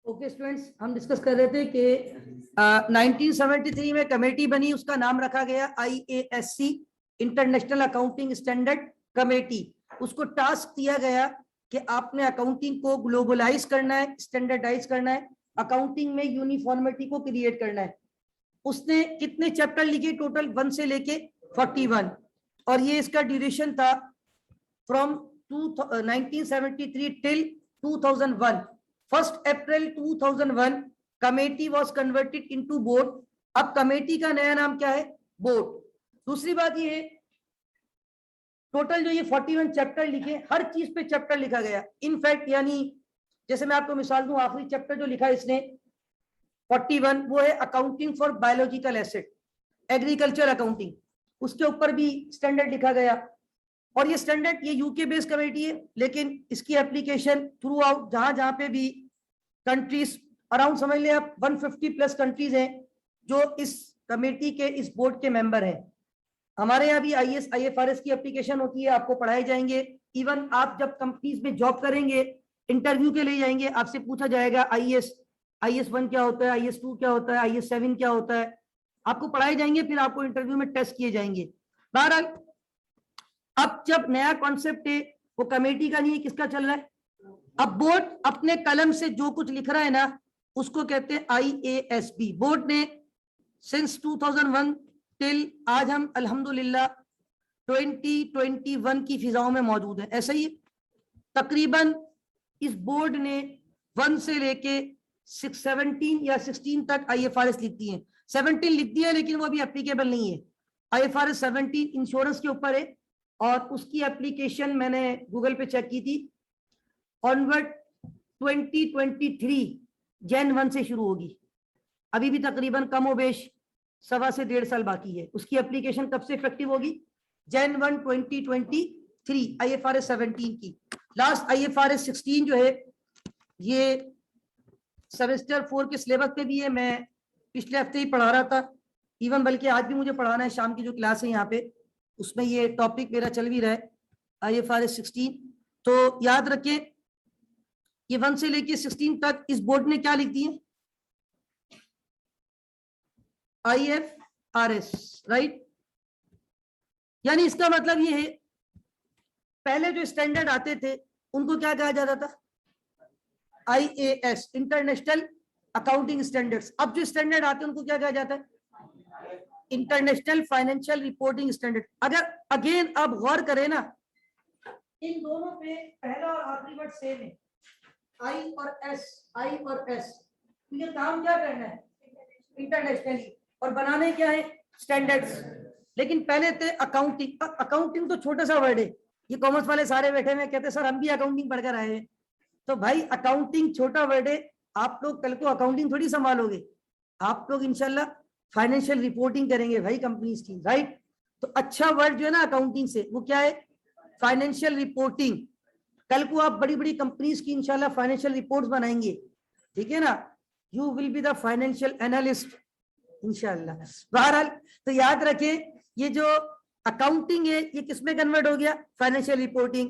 Okay students, हम discuss कर रहे थे कि 1973 में कमेटी बनी, उसका नाम रखा गया IASC, international accounting standard committee. उसको टास्क दिया गया कि आपने अकाउंटिंग को ग्लोबलाइज करना है, स्टैंडर्डाइज करना है, अकाउंटिंग में यूनिफॉर्मिटी को क्रिएट करना है। उसने कितने चैप्टर लिखे टोटल? 1 से लेके 41, और ये इसका ड्यूरेशन था from 1973 till 2001। 1 April 2001 committee was converted into board. अब कमेटी का नया नाम क्या है? बोर्ड। दूसरी बात ये है, टोटल जो ये 41 चैप्टर लिखे, हर चीज पे चैप्टर लिखा गया। इनफैक्ट यानी जैसे मैं आपको मिसाल दूं, आखिरी चैप्टर जो लिखा इसने 41 वो है accounting for biological asset, agriculture accounting. उसके ऊपर भी स्टैंडर्ड लिखा गया। और ये स्टैंडर्ड ये यूके बेस्ड कमेटी है, लेकिन इसकी एप्लीकेशन थ्रू आउट जहां जहां पे भी कंट्रीज, अराउंड समझ लें आप 150 प्लस कंट्रीज हैं जो इस कमेटी के, इस बोर्ड के मेंबर हैं। हमारे यहाँ भी IAS IFRS की एप्लीकेशन होती है, आपको पढ़ाए जाएंगे। इवन आप जब कंपनीज में जॉब करेंगे, इंटरव्यू के लिए जाएंगे, आपसे पूछा जाएगा IAS 1 क्या होता है, IAS 2 क्या होता है, IAS 7 क्या होता है, आपको पढ़ाए जाएंगे, फिर आपको इंटरव्यू में टेस्ट किए जाएंगे। बहरहाल अब जब नया कॉन्सेप्ट है वो कमेटी का नहीं है, किसका चल रहा है? अब बोर्ड अपने कलम से जो कुछ लिख रहा है ना, उसको कहते हैं IASB। बोर्ड ने सिंस 2001 टिल आज हम अल्हम्दुलिल्लाह 2021 की फिजाओं में मौजूद है। ऐसा ही तकरीबन इस बोर्ड ने 1 से लेके 17 या 16 तक IFRS लिख दी है। 17 लिख दिया है, लेकिन वो अभी एप्लीकेबल नहीं है। IFRS 17 इंश्योरेंस के ऊपर है, और उसकी एप्लीकेशन मैंने गूगल पे चेक की थी, ऑनवर्ड 2023 Jan 1 से शुरू होगी। अभी भी तकरीबन कमोबेश 1.25 से 1.5 साल बाकी है। उसकी एप्लीकेशन कब से इफेक्टिव होगी? Jan 1 2023 IFRS 17 की। लास्ट IFRS 16 जो है ये सेमेस्टर 4 के सिलेबस पे भी है। मैं पिछले हफ्ते ही पढ़ा रहा था, इवन बल्कि आज भी मुझे पढ़ाना है, शाम की जो क्लास है यहाँ पे उसमें ये टॉपिक मेरा चल भी रहा है, IFRS 16। तो याद रखें ये 1 से लेके 16 तक इस बोर्ड ने क्या लिख दिए? IFRS, right. यानी इसका मतलब ये है, पहले जो स्टैंडर्ड आते थे उनको क्या कहा जाता था? IAS, international accounting standards. अब जो स्टैंडर्ड आते हैं उनको क्या कहा जाता है? International financial reporting standard. अगर अगेन आप गौर करें ना, इन दोनों पे पहला और आखिरी वर्ड सेम है, I और S। तो ये काम क्या करना है? इंटरनेशनली, और बनाने क्या है? स्टैंडर्ड्स। लेकिन पहले थे अकाउंटिंग। अकाउंटिंग तो छोटा सा वर्ड है, ये कॉमर्स वाले सारे बैठे हुए कहते सर हम भी अकाउंटिंग पढ़कर आए हैं। तो भाई अकाउंटिंग छोटा वर्ड है, आप लोग कल को अकाउंटिंग थोड़ी संभालोगे, आप लोग इंशाल्लाह फाइनेंशियल रिपोर्टिंग करेंगे भाई कंपनीज की, राइट। तो अच्छा वर्ड जो है ना अकाउंटिंग से, वो क्या है? Financial reporting. कल को आप बड़ी बड़ी कंपनीज की इंशाल्लाह फाइनेंशियल रिपोर्ट्स बनाएंगे, ठीक है ना, you will be the financial analyst इंशाल्लाह। बहरहाल तो याद रखें, ये जो अकाउंटिंग है ये किस में कन्वर्ट हो गया? Financial reporting.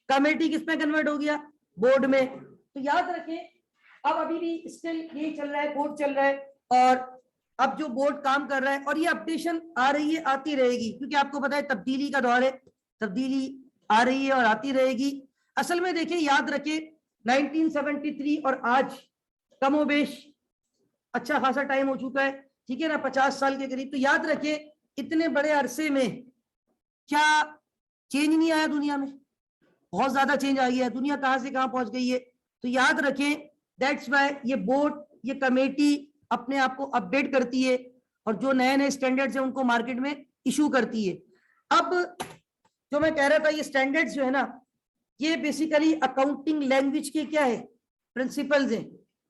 कमेटी किस में कन्वर्ट हो गया? बोर्ड में। तो याद रखें, अब अभी भी स्टिल यही चल रहा है, बोर्ड चल रहा है, और अब जो बोर्ड काम कर रहा है, और ये अपडेशन आ रही है, आती रहेगी, क्योंकि आपको पता है तब्दीली का दौर है, तब्दीली आ रही है और आती रहेगी। असल में देखिए, याद रखें 1973 और आज कमोबेश अच्छा खासा टाइम हो चुका है, ठीक है ना, 50 साल के करीब। तो याद रखें इतने बड़े अरसे में क्या चेंज नहीं आया दुनिया में? बहुत ज्यादा चेंज आ गया, दुनिया कहां से कहां पहुंच गई है। तो याद रखें, दैट्स व्हाई ये बोर्ड, ये कमेटी अपने आप को अपडेट करती है, और जो नए नए स्टैंडर्ड्स हैं उनको मार्केट में इशू करती है। अब जो मैं कह रहा था, ये स्टैंडर्ड्स जो है ना, ये बेसिकली अकाउंटिंग लैंग्वेज के क्या है? प्रिंसिपल्स हैं,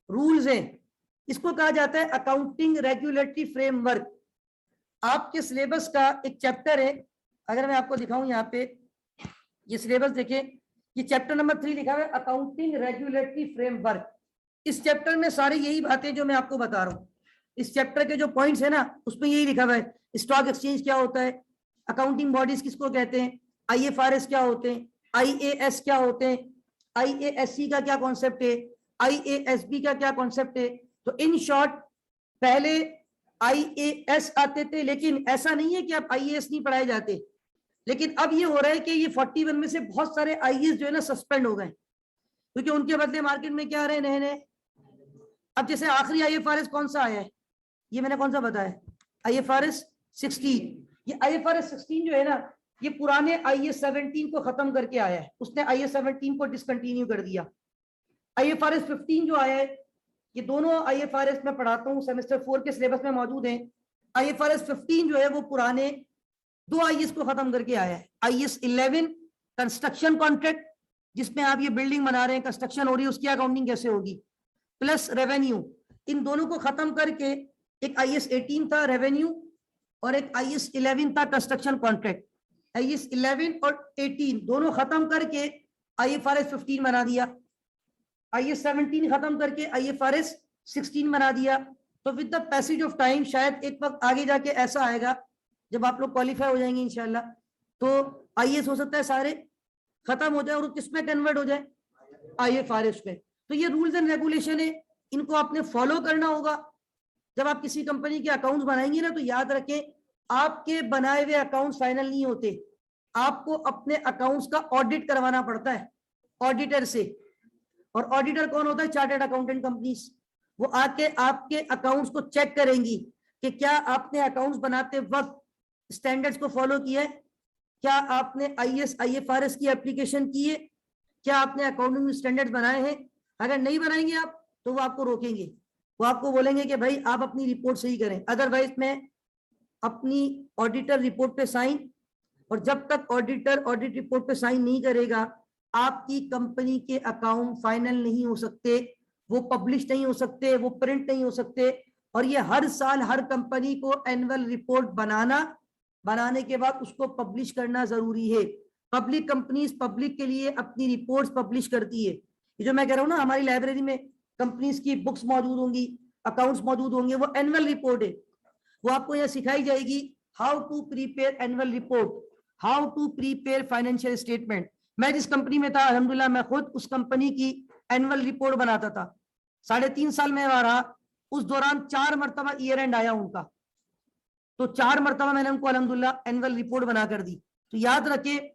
रूल्स हैं। इसको कहा जाता है अकाउंटिंग रेगुलेटरी फ्रेमवर्क। आपके सिलेबस का एक चैप्टर है, अगर मैं आपको दिखाऊं यहाँ पे, ये सिलेबस देखें, ये चैप्टर नंबर 3 लिखा हुआ है अकाउंटिंग रेगुलेटरी फ्रेमवर्क। इस चैप्टर में सारी यही बातें जो मैं आपको बता रहा हूँ, इस चैप्टर के जो पॉइंट्स है ना, उसमें यही लिखा हुआ है। स्टॉक एक्सचेंज क्या होता है, अकाउंटिंग बॉडीज किसको कहते हैं, IFRS क्या होते हैं, IAS क्या होते हैं, IASC का क्या कॉन्सेप्ट है, IASB का क्या कॉन्सेप्ट है। तो इन शॉर्ट पहले IAS आते थे, लेकिन ऐसा नहीं है कि अब IAS नहीं पढ़ाए जाते, लेकिन अब ये हो रहा है कि ये 41 में से बहुत सारे IAS जो है ना सस्पेंड हो गए, क्योंकि उनके बदले मार्केट में क्या आ रहे हैं, नए। अब जैसे आखिरी IFRS कौन सा आया है, ये मैंने कौन सा बताया, IFRS 16। ये IFRS 16 जो है ना, ये पुराने IAS 17 को खत्म करके आया है, उसने IAS 17 को डिसकंटिन्यू कर दिया। IFRS 15 जो आया है, ये दोनों IFRS में पढ़ाता हूँ, सेमेस्टर 4 के सिलेबस में मौजूद है। IFRS 15 जो है वो पुराने 2 IAS को खत्म करके आया है। IAS 11 कंस्ट्रक्शन कॉन्ट्रैक्ट, जिसमें आप ये बिल्डिंग बना रहे हैं, कंस्ट्रक्शन हो रही है, उसकी अकाउंटिंग कैसे होगी, प्लस रेवेन्यू, इन दोनों को खत्म करके एक IAS 18 था रेवेन्यू, और एक IAS 11 था कंस्ट्रक्शन कॉन्ट्रैक्ट। IAS 11 और 18 दोनों खत्म करके IFRS 15 बना दिया। IAS 17 खत्म करके IFRS 16 बना दिया। तो with the passage of time शायद एक वक्त आगे जाके ऐसा आएगा जब आप लोग क्वालिफाई हो जाएंगे इंशाल्लाह, तो IAS हो सकता है सारे खत्म हो जाए और किसमें कन्वर्ट हो जाए, IFRS में। तो ये रूल्स एंड रेगुलेशन है, इनको आपने फॉलो करना होगा। जब आप किसी कंपनी के अकाउंट्स बनाएंगे ना, तो याद रखें आपके बनाए हुए अकाउंट्स फाइनल नहीं होते, आपको अपने अकाउंट्स का ऑडिट करवाना पड़ता है ऑडिटर से। और ऑडिटर कौन होता है, चार्टर्ड अकाउंटेंट कंपनीज। वो आके आपके अकाउंट्स को चेक करेंगी कि क्या आपने अकाउंट्स बनाते वक्त स्टैंडर्ड्स को फॉलो किया है, क्या आपने IAS IFRS की एप्लीकेशन की है, क्या आपने अकाउंटिंग स्टैंडर्ड्स बनाए हैं। अगर नहीं बनाएंगे आप तो वो आपको रोकेंगे, वो आपको बोलेंगे कि भाई आप अपनी रिपोर्ट सही करें, अदरवाइज मैं अपनी ऑडिटर रिपोर्ट पे साइन, और जब तक ऑडिटर ऑडिट रिपोर्ट पे साइन नहीं करेगा आपकी कंपनी के अकाउंट फाइनल नहीं हो सकते, वो पब्लिश नहीं हो सकते, वो प्रिंट नहीं हो सकते। और ये हर साल हर कंपनी को एनुअल रिपोर्ट बनाने के बाद उसको पब्लिश करना जरूरी है। पब्लिक कंपनीज पब्लिक के लिए अपनी रिपोर्ट्स पब्लिश करती है। ये जो मैं कह रहा हूँ ना, हमारी लाइब्रेरी में कंपनीज की बुक्स मौजूद होंगी, अकाउंट्स मौजूद होंगे, वो एनुअल रिपोर्ट है। वो आपको यहाँ सिखाई जाएगी how to prepare annual report, how to prepare financial statement. मैं जिस कंपनी में था अल्हम्दुलिल्लाह मैं खुद उस कंपनी की एनुअल रिपोर्ट बनाता था। 3.5 साल में रहा, उस दौरान 4 मरतबा ईयर एंड आया उनका, तो 4 मरतबा मैंने उनको अल्हम्दुलिल्लाह एनुअल रिपोर्ट बना कर दी। तो याद रखिए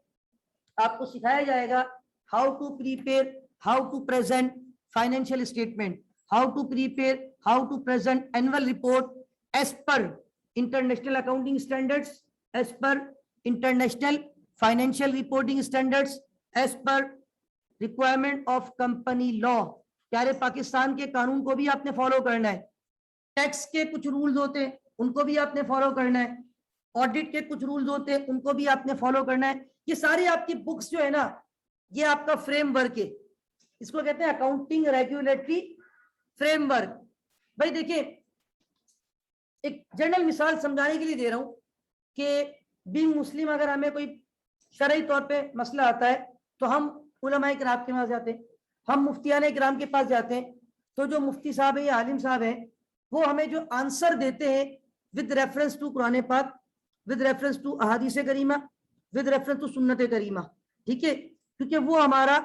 आपको सिखाया जाएगा how to prepare, how to present financial statement, how to prepare, how to present annual report as per international accounting standards, as per international financial reporting standards, as per requirement of company law. प्यारे पाकिस्तान के कानून को भी आपने follow करना है। Tax के कुछ रूल्स होते हैं उनको भी आपने फॉलो करना है, ऑडिट के कुछ रूल्स होते हैं उनको भी आपने फॉलो करना है। ये सारी आपकी बुक्स जो है ना, ये आपका फ्रेमवर्क है, इसको कहते हैं अकाउंटिंग रेगुलेटरी फ्रेमवर्क। भाई देखिए एक जनरल मिसाल समझाने के लिए दे रहा हूं कि बीइंग मुस्लिम अगर हमें कोई शरई तौर पे मसला आता है तो हम उलमाए किराम के पास जाते हैं, हम मुफ्तियाने किराम के पास जाते हैं। तो जो मुफ्ती साहब है या आलिम साहब है वो हमें जो आंसर देते हैं विद रेफरेंस टू कुरान पाक, विद रेफरेंस टू अहादीस करीमा, विद रेफरेंस टू सुन्नत करीमा, ठीक है, क्योंकि वो हमारा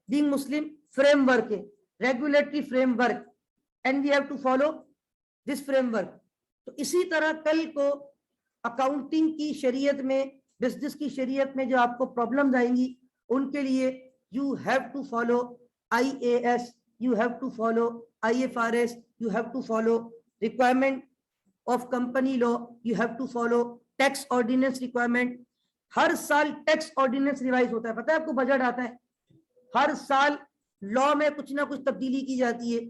बीइंग मुस्लिम फ्रेमवर्क है, regulatory framework, and we have to follow this framework. तो इसी तरह कल को अकाउंटिंग की शरीयत में, बिजनेस की शरीयत में जो आपको प्रॉब्लम्स आएंगी उनके लिए you have to follow IAS, you have to follow IFRS, you have to follow requirement of company law, you have to follow tax ordinance requirement। हर साल टैक्स ऑर्डिनेंस रिवाइज होता है, पता है आपको, बजट आता है हर साल, लॉ में कुछ ना कुछ तब्दीली की जाती है,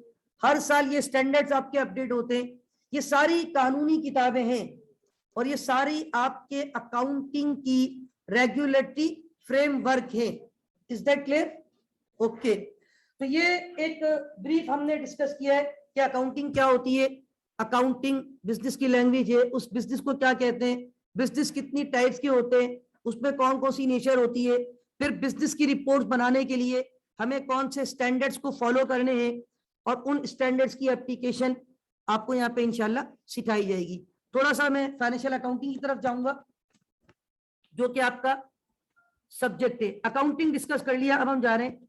हर साल ये स्टैंडर्ड्स आपके अपडेट होते हैं। ये सारी कानूनी किताबें हैं और ये सारी आपके अकाउंटिंग की रेगुलेटरी फ्रेमवर्क है। Is that clear? ओके, तो ये एक ब्रीफ हमने डिस्कस किया है कि अकाउंटिंग क्या होती है, अकाउंटिंग बिजनेस की लैंग्वेज है, उस बिजनेस को क्या कहते हैं, बिजनेस कितनी टाइप्स के होते हैं, उसमें कौन कौन सी नेचर होती है, फिर बिजनेस की रिपोर्ट्स बनाने के लिए हमें कौन से स्टैंडर्ड्स को फॉलो करने हैं, और उन स्टैंडर्ड्स की एप्लीकेशन आपको यहाँ पे इंशाल्लाह सिखाई जाएगी। थोड़ा सा मैं फाइनेंशियल अकाउंटिंग की तरफ जाऊंगा जो कि आपका सब्जेक्ट है। अकाउंटिंग डिस्कस कर लिया, अब हम जा रहे हैं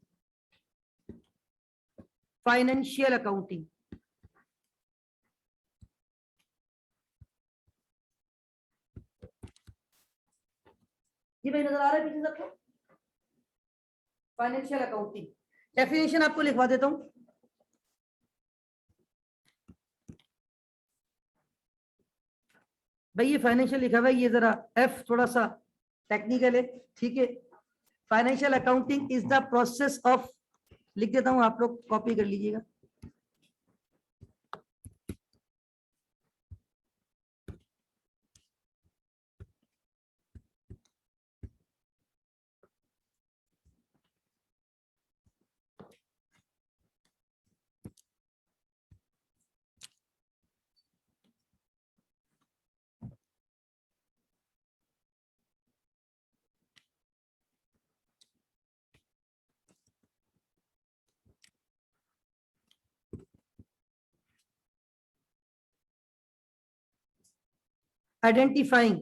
फाइनेंशियल अकाउंटिंग। ये भाई नजर आ रहा है पीछे सबको? फाइनेंशियल अकाउंटिंग डेफिनेशन आपको लिखवा देता हूं। भाई ये फाइनेंशियल लिखा हुआ है, ये जरा एफ थोड़ा सा टेक्निकल है, ठीक है। Financial accounting is the process of, लिख देता हूं, आप लोग कॉपी कर लीजिएगा। आइडेंटिफाइंग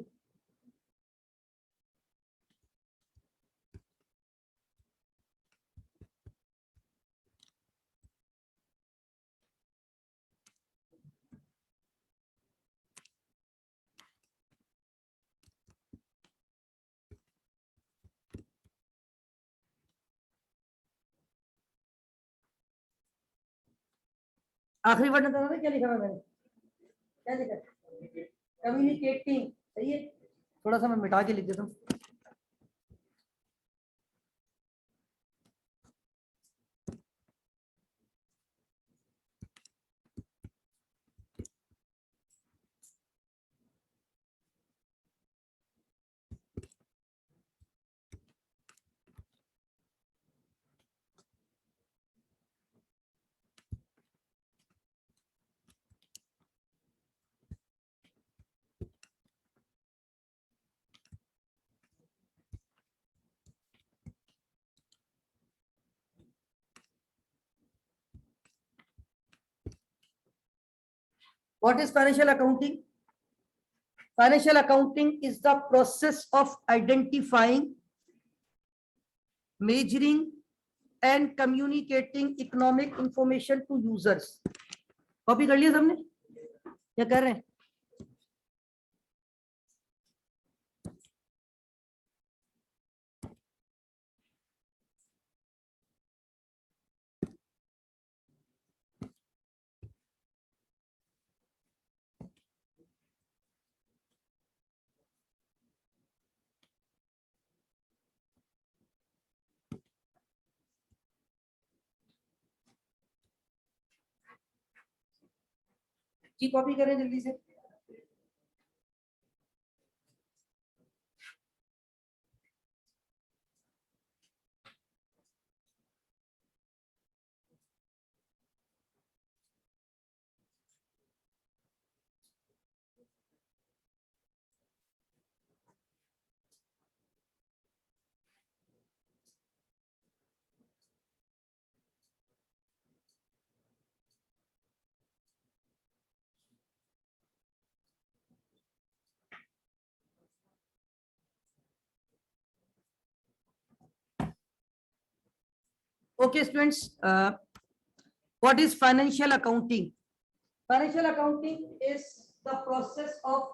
आखिरी वर्ड नजर आ रहा है? क्या लिखा हुआ है मैंने? क्या लिखा है? कम्युनिकेटिंग, सही है। थोड़ा सा मैं मिटा के लिख देता हूँ। What is financial accounting? Financial accounting is the process of identifying, measuring, and communicating economic information to users. Copy कर लिया सबने? क्या कर रहे हैं? जी कॉपी करें जल्दी से। Okay, students, what is financial accounting? Financial accounting is the process of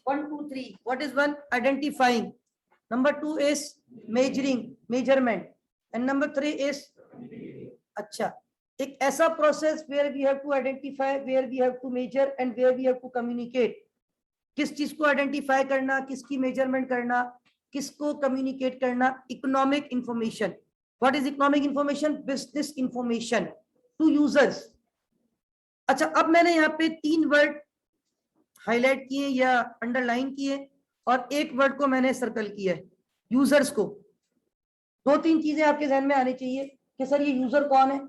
1, 2, 3. What is one? Identifying. Number 2 is measuring, measurement, and number 3 is अच्छा, एक ऐसा process where we have to identify, where we have to measure and where we have to communicate. किस चीज को identify करना, किसकी measurement करना, किसको कम्युनिकेट करना? Economic information. What is economic information? Business information to users. अच्छा, अब मैंने यहाँ पे 3 वर्ड हाईलाइट किए या अंडरलाइन किए और एक वर्ड को मैंने सर्कल किया है, यूजर्स को। 2-3 चीजें आपके ध्यान में आनी चाहिए कि सर ये यूजर कौन है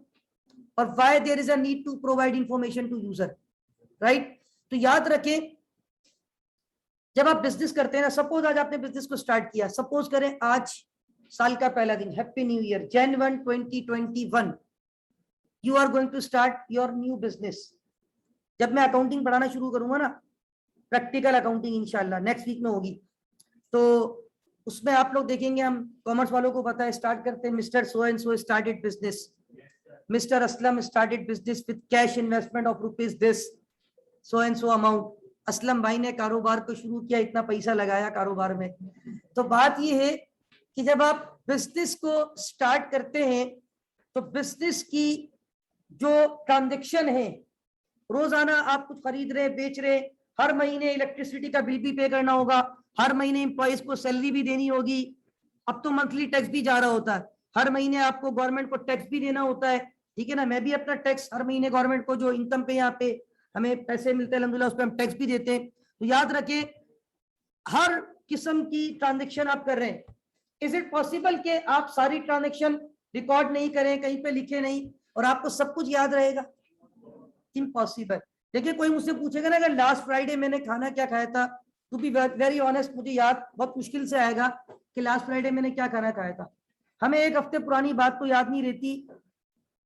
और why there is a need to provide information to user, right? तो याद रखें, जब आप बिजनेस करते हैं ना, सपोज आज आपने बिजनेस को स्टार्ट किया, सपोज करें आज साल का पहला दिन, happy new year, Jan 1, 2021, you are going to start your new business. जब मैं अकाउंटिंग पढ़ाना शुरू करूंगा ना, प्रैक्टिकल अकाउंटिंग इंशाल्लाह नेक्स्ट वीक में होगी, तो उसमें आप लोग देखेंगे, हम कॉमर्स वालों को पता है, स्टार्ट करते हैं mister so and so started business, Mr. Aslam started business with cash investment of rupees this so and so amount. Aslam भाई ने कारोबार को शुरू किया, इतना पैसा लगाया कारोबार में। तो बात ये है कि जब आप बिजनेस को स्टार्ट करते हैं तो बिजनेस की जो ट्रांजैक्शन है, रोजाना आप कुछ खरीद रहे बेच रहे, हर महीने इलेक्ट्रिसिटी का बिल भी पे करना होगा, हर महीने एम्प्लॉइज को सैलरी भी देनी होगी। अब तो मंथली टैक्स भी जा रहा होता है, हर महीने आपको गवर्नमेंट को टैक्स भी देना होता है, ठीक है ना। मैं भी अपना टैक्स हर महीने गवर्नमेंट को जो इनकम पे यहाँ पे हमें पैसे मिलते हैं अल्हम्दुलिल्लाह उस पर हम टैक्स भी देते हैं। तो याद रखें हर किस्म की ट्रांजेक्शन आप कर रहे हैं। इज इट पॉसिबल कि आप सारी ट्रांजेक्शन रिकॉर्ड नहीं करें, कहीं पे लिखे नहीं और आपको सब कुछ याद रहेगा? इम्पॉसिबल। देखिए कोई मुझसे पूछेगा ना अगर लास्ट फ्राइडे मैंने खाना क्या खाया था, टू बी वेरी ऑनेस्ट मुझे याद बहुत मुश्किल से आएगा कि लास्ट फ्राइडे मैंने क्या खाना खाया था। हमें एक हफ्ते पुरानी बात तो याद नहीं रहती।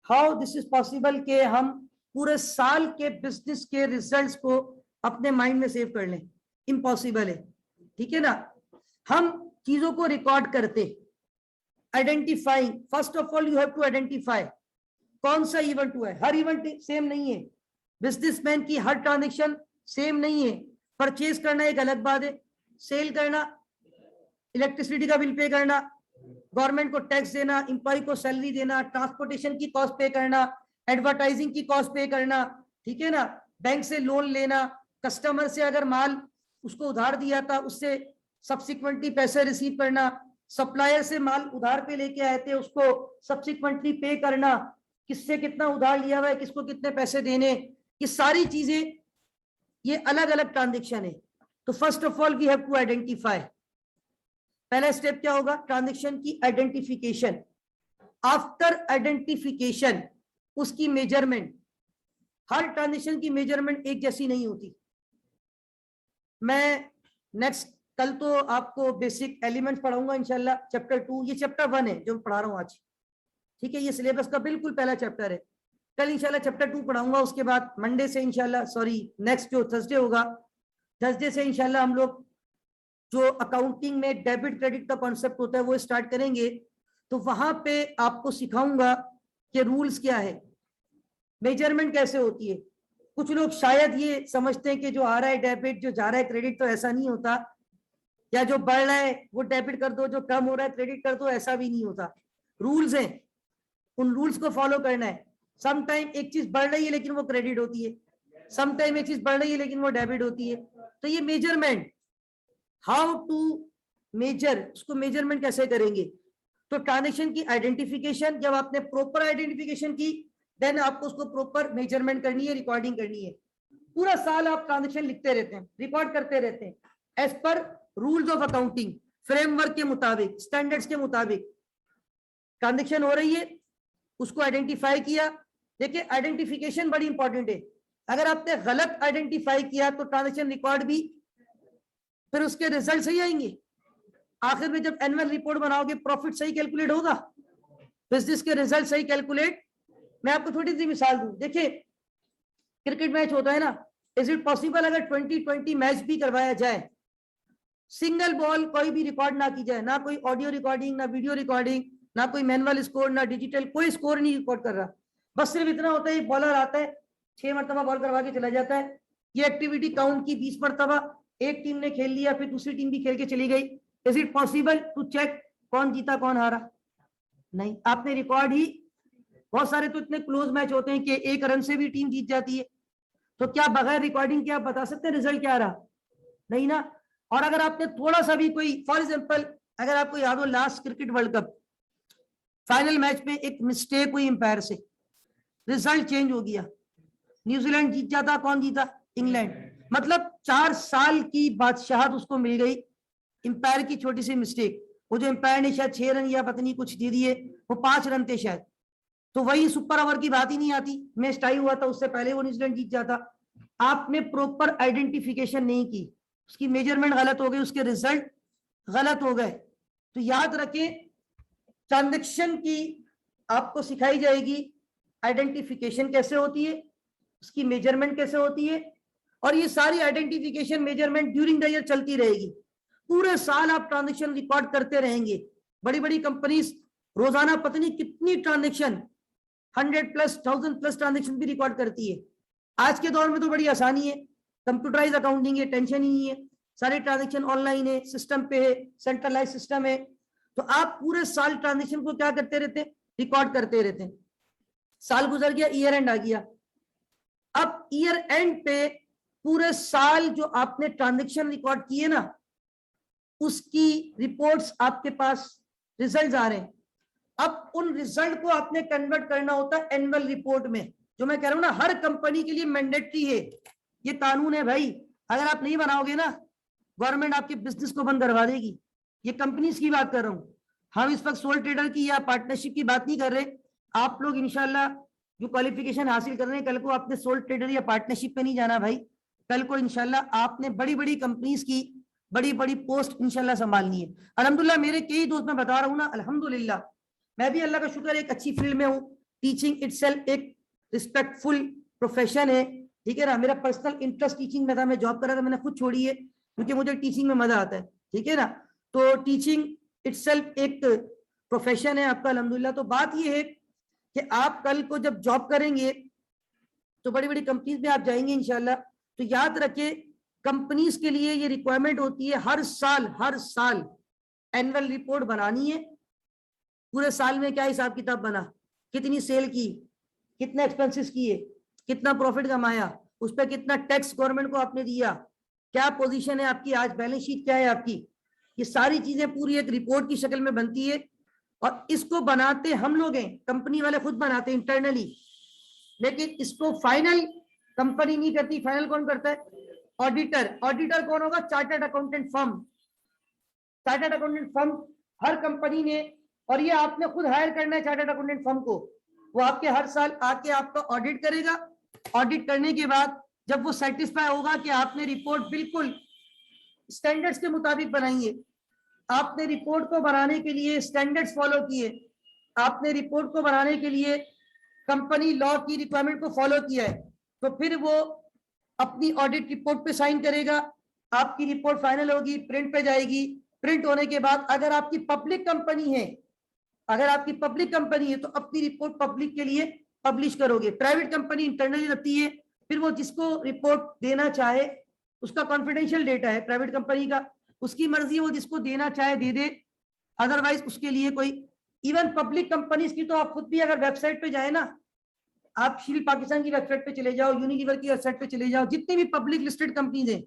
हाउ दिस इज पॉसिबल कि हम पूरे साल के बिजनेस के रिजल्ट्स को अपने माइंड में सेव कर लें? इम्पॉसिबल है, ठीक है ना। हम चीजों को रिकॉर्ड करते, identifying, first of all you have to identify कौन सा इवेंट हुआ है। हर इवेंट सेम नहीं है, बिजनेसमैन की हर ट्रांजेक्शन सेम नहीं है। परचेज करना एक अलग बात है, सेल करना, इलेक्ट्रिसिटी का बिल पे करना, गवर्नमेंट को टैक्स देना, एम्प्लॉय को सैलरी देना, ट्रांसपोर्टेशन की कॉस्ट पे करना, एडवर्टाइजिंग की कॉस्ट पे करना, ठीक है ना, बैंक से लोन लेना, कस्टमर से अगर माल उसको उधार दिया था उससे सब्सिक्वेंटली पैसे रिसीव करना, सप्लायर से माल उधार पे लेके आए थे उसको सब्सिक्वेंटली पे करना, किससे कितना उधार लिया हुआ है, किसको कितने पैसे देने, ये सारी चीजें ये अलग अलग ट्रांजेक्शन है। तो first of all we have to identify. पहला स्टेप क्या होगा? ट्रांजेक्शन की आइडेंटिफिकेशन। आफ्टर आइडेंटिफिकेशन उसकी मेजरमेंट। हर ट्रांजेक्शन की मेजरमेंट एक जैसी नहीं होती। मैं नेक्स्ट कल तो आपको बेसिक एलिमेंट्स पढ़ाऊंगा इंशाल्लाह, चैप्टर 2, ये चैप्टर 1 है जो पढ़ा रहा हूं आज, ठीक है। ये सिलेबस का बिल्कुल पहला चैप्टर है। कल इंशाल्लाह चैप्टर 2 पढ़ाऊंगा, उसके बाद मंडे से इंशाल्लाह, सॉरी नेक्स्ट जो थर्सडे होगा, थर्सडे से इंशाल्लाह हम लोग जो अकाउंटिंग में डेबिट क्रेडिट का कॉन्सेप्ट होता है वो स्टार्ट करेंगे। तो वहां पे आपको सिखाऊंगा कि रूल्स क्या है, मेजरमेंट कैसे होती है। कुछ लोग शायद ये समझते हैं कि जो आ रहा है डेबिट, जो जा रहा है क्रेडिट, तो ऐसा नहीं होता। या जो बढ़ रहा है वो डेबिट कर दो, जो कम हो रहा है क्रेडिट कर दो, ऐसा भी नहीं होता। रूल्स हैं, उन रूल्स को फॉलो करना है। सम टाइम एक चीज बढ़ रही है लेकिन वो क्रेडिट होती है, सम टाइम एक चीज बढ़ रही है लेकिन वो डेबिट होती है। तो ये मेजरमेंट, हाउ टू मेजर, उसको मेजरमेंट कैसे करेंगे। तो ट्रांजेक्शन की आइडेंटिफिकेशन, जब आपने प्रॉपर आइडेंटिफिकेशन की देन आपको उसको प्रॉपर मेजरमेंट करनी है, रिकॉर्डिंग करनी है। पूरा साल आप ट्रांजेक्शन लिखते रहते हैं, रिकॉर्ड करते रहते हैं as per rules of accounting, framework के मुताबिक, स्टैंडर्ड्स के मुताबिक। ट्रांजेक्शन हो रही है, उसको आइडेंटिफाई किया। देखिए आइडेंटिफिकेशन बड़ी इंपॉर्टेंट है। अगर आपने गलत आइडेंटिफाई किया तो ट्रांजेक्शन रिकॉर्ड भी, फिर उसके रिजल्ट सही आएंगे। आखिर में जब एनुअल रिपोर्ट बनाओगे प्रॉफिट सही कैलकुलेट होगा, बिजनेस के रिजल्ट सही कैलकुलेट। मैं आपको थोड़ी सी मिसाल दूं, देखिए क्रिकेट मैच होता है ना, इज इट पॉसिबल अगर 2020 मैच भी करवाया जाए, सिंगल बॉल कोई भी रिकॉर्ड ना की जाए, ना कोई ऑडियो रिकॉर्डिंग, ना वीडियो रिकॉर्डिंग, ना कोई मैनुअल स्कोर, ना डिजिटल, कोई स्कोर नहीं रिकॉर्ड कर रहा, बस सिर्फ इतना होता है बॉलर आता है 6 मरतबा बॉल करवा के चला जाता है, ये एक्टिविटी काउंट की 20 मरतबा, एक टीम ने खेल लिया फिर दूसरी टीम भी खेल के चली गई। Is it possible to check कौन जीता कौन हारा? नहीं, आपने रिकॉर्ड ही, बहुत सारे तो इतने क्लोज मैच होते हैं कि 1 रन से भी टीम जीत जाती है। तो क्या बगैर रिकॉर्डिंग के आप बता सकते हैं रिजल्ट क्या रहा? नहीं ना। और अगर आपने थोड़ा सा भी कोई, फॉर एग्जांपल अगर आपको याद हो last cricket world cup final match में एक मिस्टेक हुई एम्पायर से, रिजल्ट चेंज हो गया, न्यूजीलैंड जीत जाता, कौन जीता? इंग्लैंड। मतलब 4 साल की बादशाहत उसको मिल गई एम्पायर की छोटी सी मिस्टेक। वो जो एम्पायर ने शायद 6 रन या पता नहीं कुछ दे दिए, वो 5 रन थे शायद, तो वही सुपर ओवर की बात ही नहीं आती, मैच टाई हुआ था, उससे पहले वो न्यूजीलैंड जीत जाता। आपने प्रॉपर आइडेंटिफिकेशन नहीं की, उसकी मेजरमेंट गलत हो गई, उसके रिजल्ट गलत हो गए। तो याद रखें ट्रांजैक्शन की आपको सिखाई जाएगी आइडेंटिफिकेशन कैसे होती है, उसकी मेजरमेंट कैसे होती है, और ये सारी identification measurement during the year चलती रहेगी। पूरे साल आप ट्रांजैक्शन रिकॉर्ड करते रहेंगे। बड़ी बड़ी कंपनीज रोजाना पता नहीं कितनी ट्रांजैक्शन 100+, 1000+ ट्रांजेक्शन भी रिकॉर्ड करती है। आज के दौर में तो बड़ी आसानी है, कंप्यूटराइज अकाउंटिंग है, टेंशन ही नहीं है, सारे ट्रांजेक्शन ऑनलाइन है, सिस्टम पे है, सेंट्रलाइज सिस्टम है। तो आप पूरे साल ट्रांजेक्शन को क्या करते रहते हैं, रिकॉर्ड करते रहते हैं। साल गुजर गया, ईयर एंड आ गया। अब ईयर एंड पे पूरे साल जो आपने ट्रांजेक्शन रिकॉर्ड किए ना, उसकी रिपोर्ट्स आपके पास रिजल्ट्स आ रहे हैं। अब उन रिजल्ट को आपने कन्वर्ट करना होता है एनुअल रिपोर्ट में। जो मैं कह रहा हूं ना, हर कंपनी के लिए मैंडेटरी है, ये कानून है भाई। अगर आप नहीं बनाओगे ना, गवर्नमेंट आपके बिजनेस को बंद करवा देगी। ये कंपनीज की बात कर रहा हूं, हम इस वक्त सोल ट्रेडर की या पार्टनरशिप की बात नहीं कर रहे। आप लोग इंशाल्लाह जो क्वालिफिकेशन हासिल कर रहे हैं, कल को आपने सोल ट्रेडर या पार्टनरशिप पे नहीं जाना भाई। कल को इंशाल्लाह आपने बड़ी बड़ी कंपनीज की बड़ी बड़ी पोस्ट इंशाल्लाह संभालनी है। अल्हम्दुलिल्लाह मेरे कई दोस्त, मैं बता रहा हूँ ना, अल्हम्दुलिल्लाह मैं भी अल्लाह का शुक्र एक अच्छी फील्ड में हूँ। टीचिंग इटसेल्फ एक रिस्पेक्टफुल प्रोफेशन है, ठीक है ना। मेरा पर्सनल इंटरेस्ट टीचिंग में था, मैं जॉब कर रहा था, मैंने खुद छोड़ी है क्योंकि मुझे टीचिंग में मजा आता है, ठीक है ना। तो टीचिंग इटसेल्फ एक प्रोफेशन है आपका, अल्हम्दुलिल्लाह। तो बात ये है कि आप कल को जब जॉब करेंगे तो बड़ी बड़ी कंपनीज में आप जाएंगे इंशाल्लाह। तो याद रखिए, कंपनीज के लिए ये रिक्वायरमेंट होती है, हर साल एनुअल रिपोर्ट बनानी है। पूरे साल में क्या हिसाब किताब बना, कितनी सेल की, कितने एक्सपेंसेस किए, कितना प्रॉफिट कमाया, उस पर कितना टैक्स गवर्नमेंट को आपने दिया, क्या पोजीशन है आपकी, आज बैलेंस शीट क्या है आपकी। ये सारी चीजें पूरी एक रिपोर्ट की शक्ल में बनती है। और इसको बनाते हम लोग हैं, कंपनी वाले खुद बनाते हैं इंटरनली, लेकिन इसको फाइनल कंपनी नहीं करती। फाइनल कौन करता है, ऑडिटर। ऑडिटर कौन होगा, chartered accountant firm. Chartered accountant firm हर कंपनी ने, और ये आपने खुद हायर करना है चार्टर्ड अकाउंटेंट फर्म को। वो आपके हर साल आके आपका ऑडिट करेगा। ऑडिट करने के बाद जब वो सेटिस्फाई होगा कि आपने रिपोर्ट बिल्कुल स्टैंडर्ड्स के मुताबिक बनाई है, आपने रिपोर्ट को बनाने के लिए स्टैंडर्ड्स फॉलो किए, आपने रिपोर्ट को बनाने के लिए कंपनी लॉ की रिक्वायरमेंट को फॉलो किया है, तो फिर वो अपनी ऑडिट रिपोर्ट पे साइन करेगा। आपकी रिपोर्ट फाइनल होगी, प्रिंट पे जाएगी। प्रिंट होने के बाद अगर आपकी पब्लिक कंपनी है, अगर आपकी पब्लिक कंपनी है तो अपनी रिपोर्ट पब्लिक के लिए पब्लिश करोगे। प्राइवेट कंपनी इंटरनली रखती है, फिर वो जिसको रिपोर्ट देना चाहे, उसका कॉन्फिडेंशियल डेटा है प्राइवेट कंपनी का, उसकी मर्जी, वो जिसको देना चाहे दे दे, अदरवाइज उसके लिए कोई। इवन पब्लिक कंपनीज की तो आप खुद भी अगर वेबसाइट पे जाए ना, आप शील पाकिस्तान की वेबसाइट पे चले जाओ, यूनिलीवर की वेबसाइट पे चले जाओ, जितनी भी पब्लिक लिस्टेड कंपनीज हैं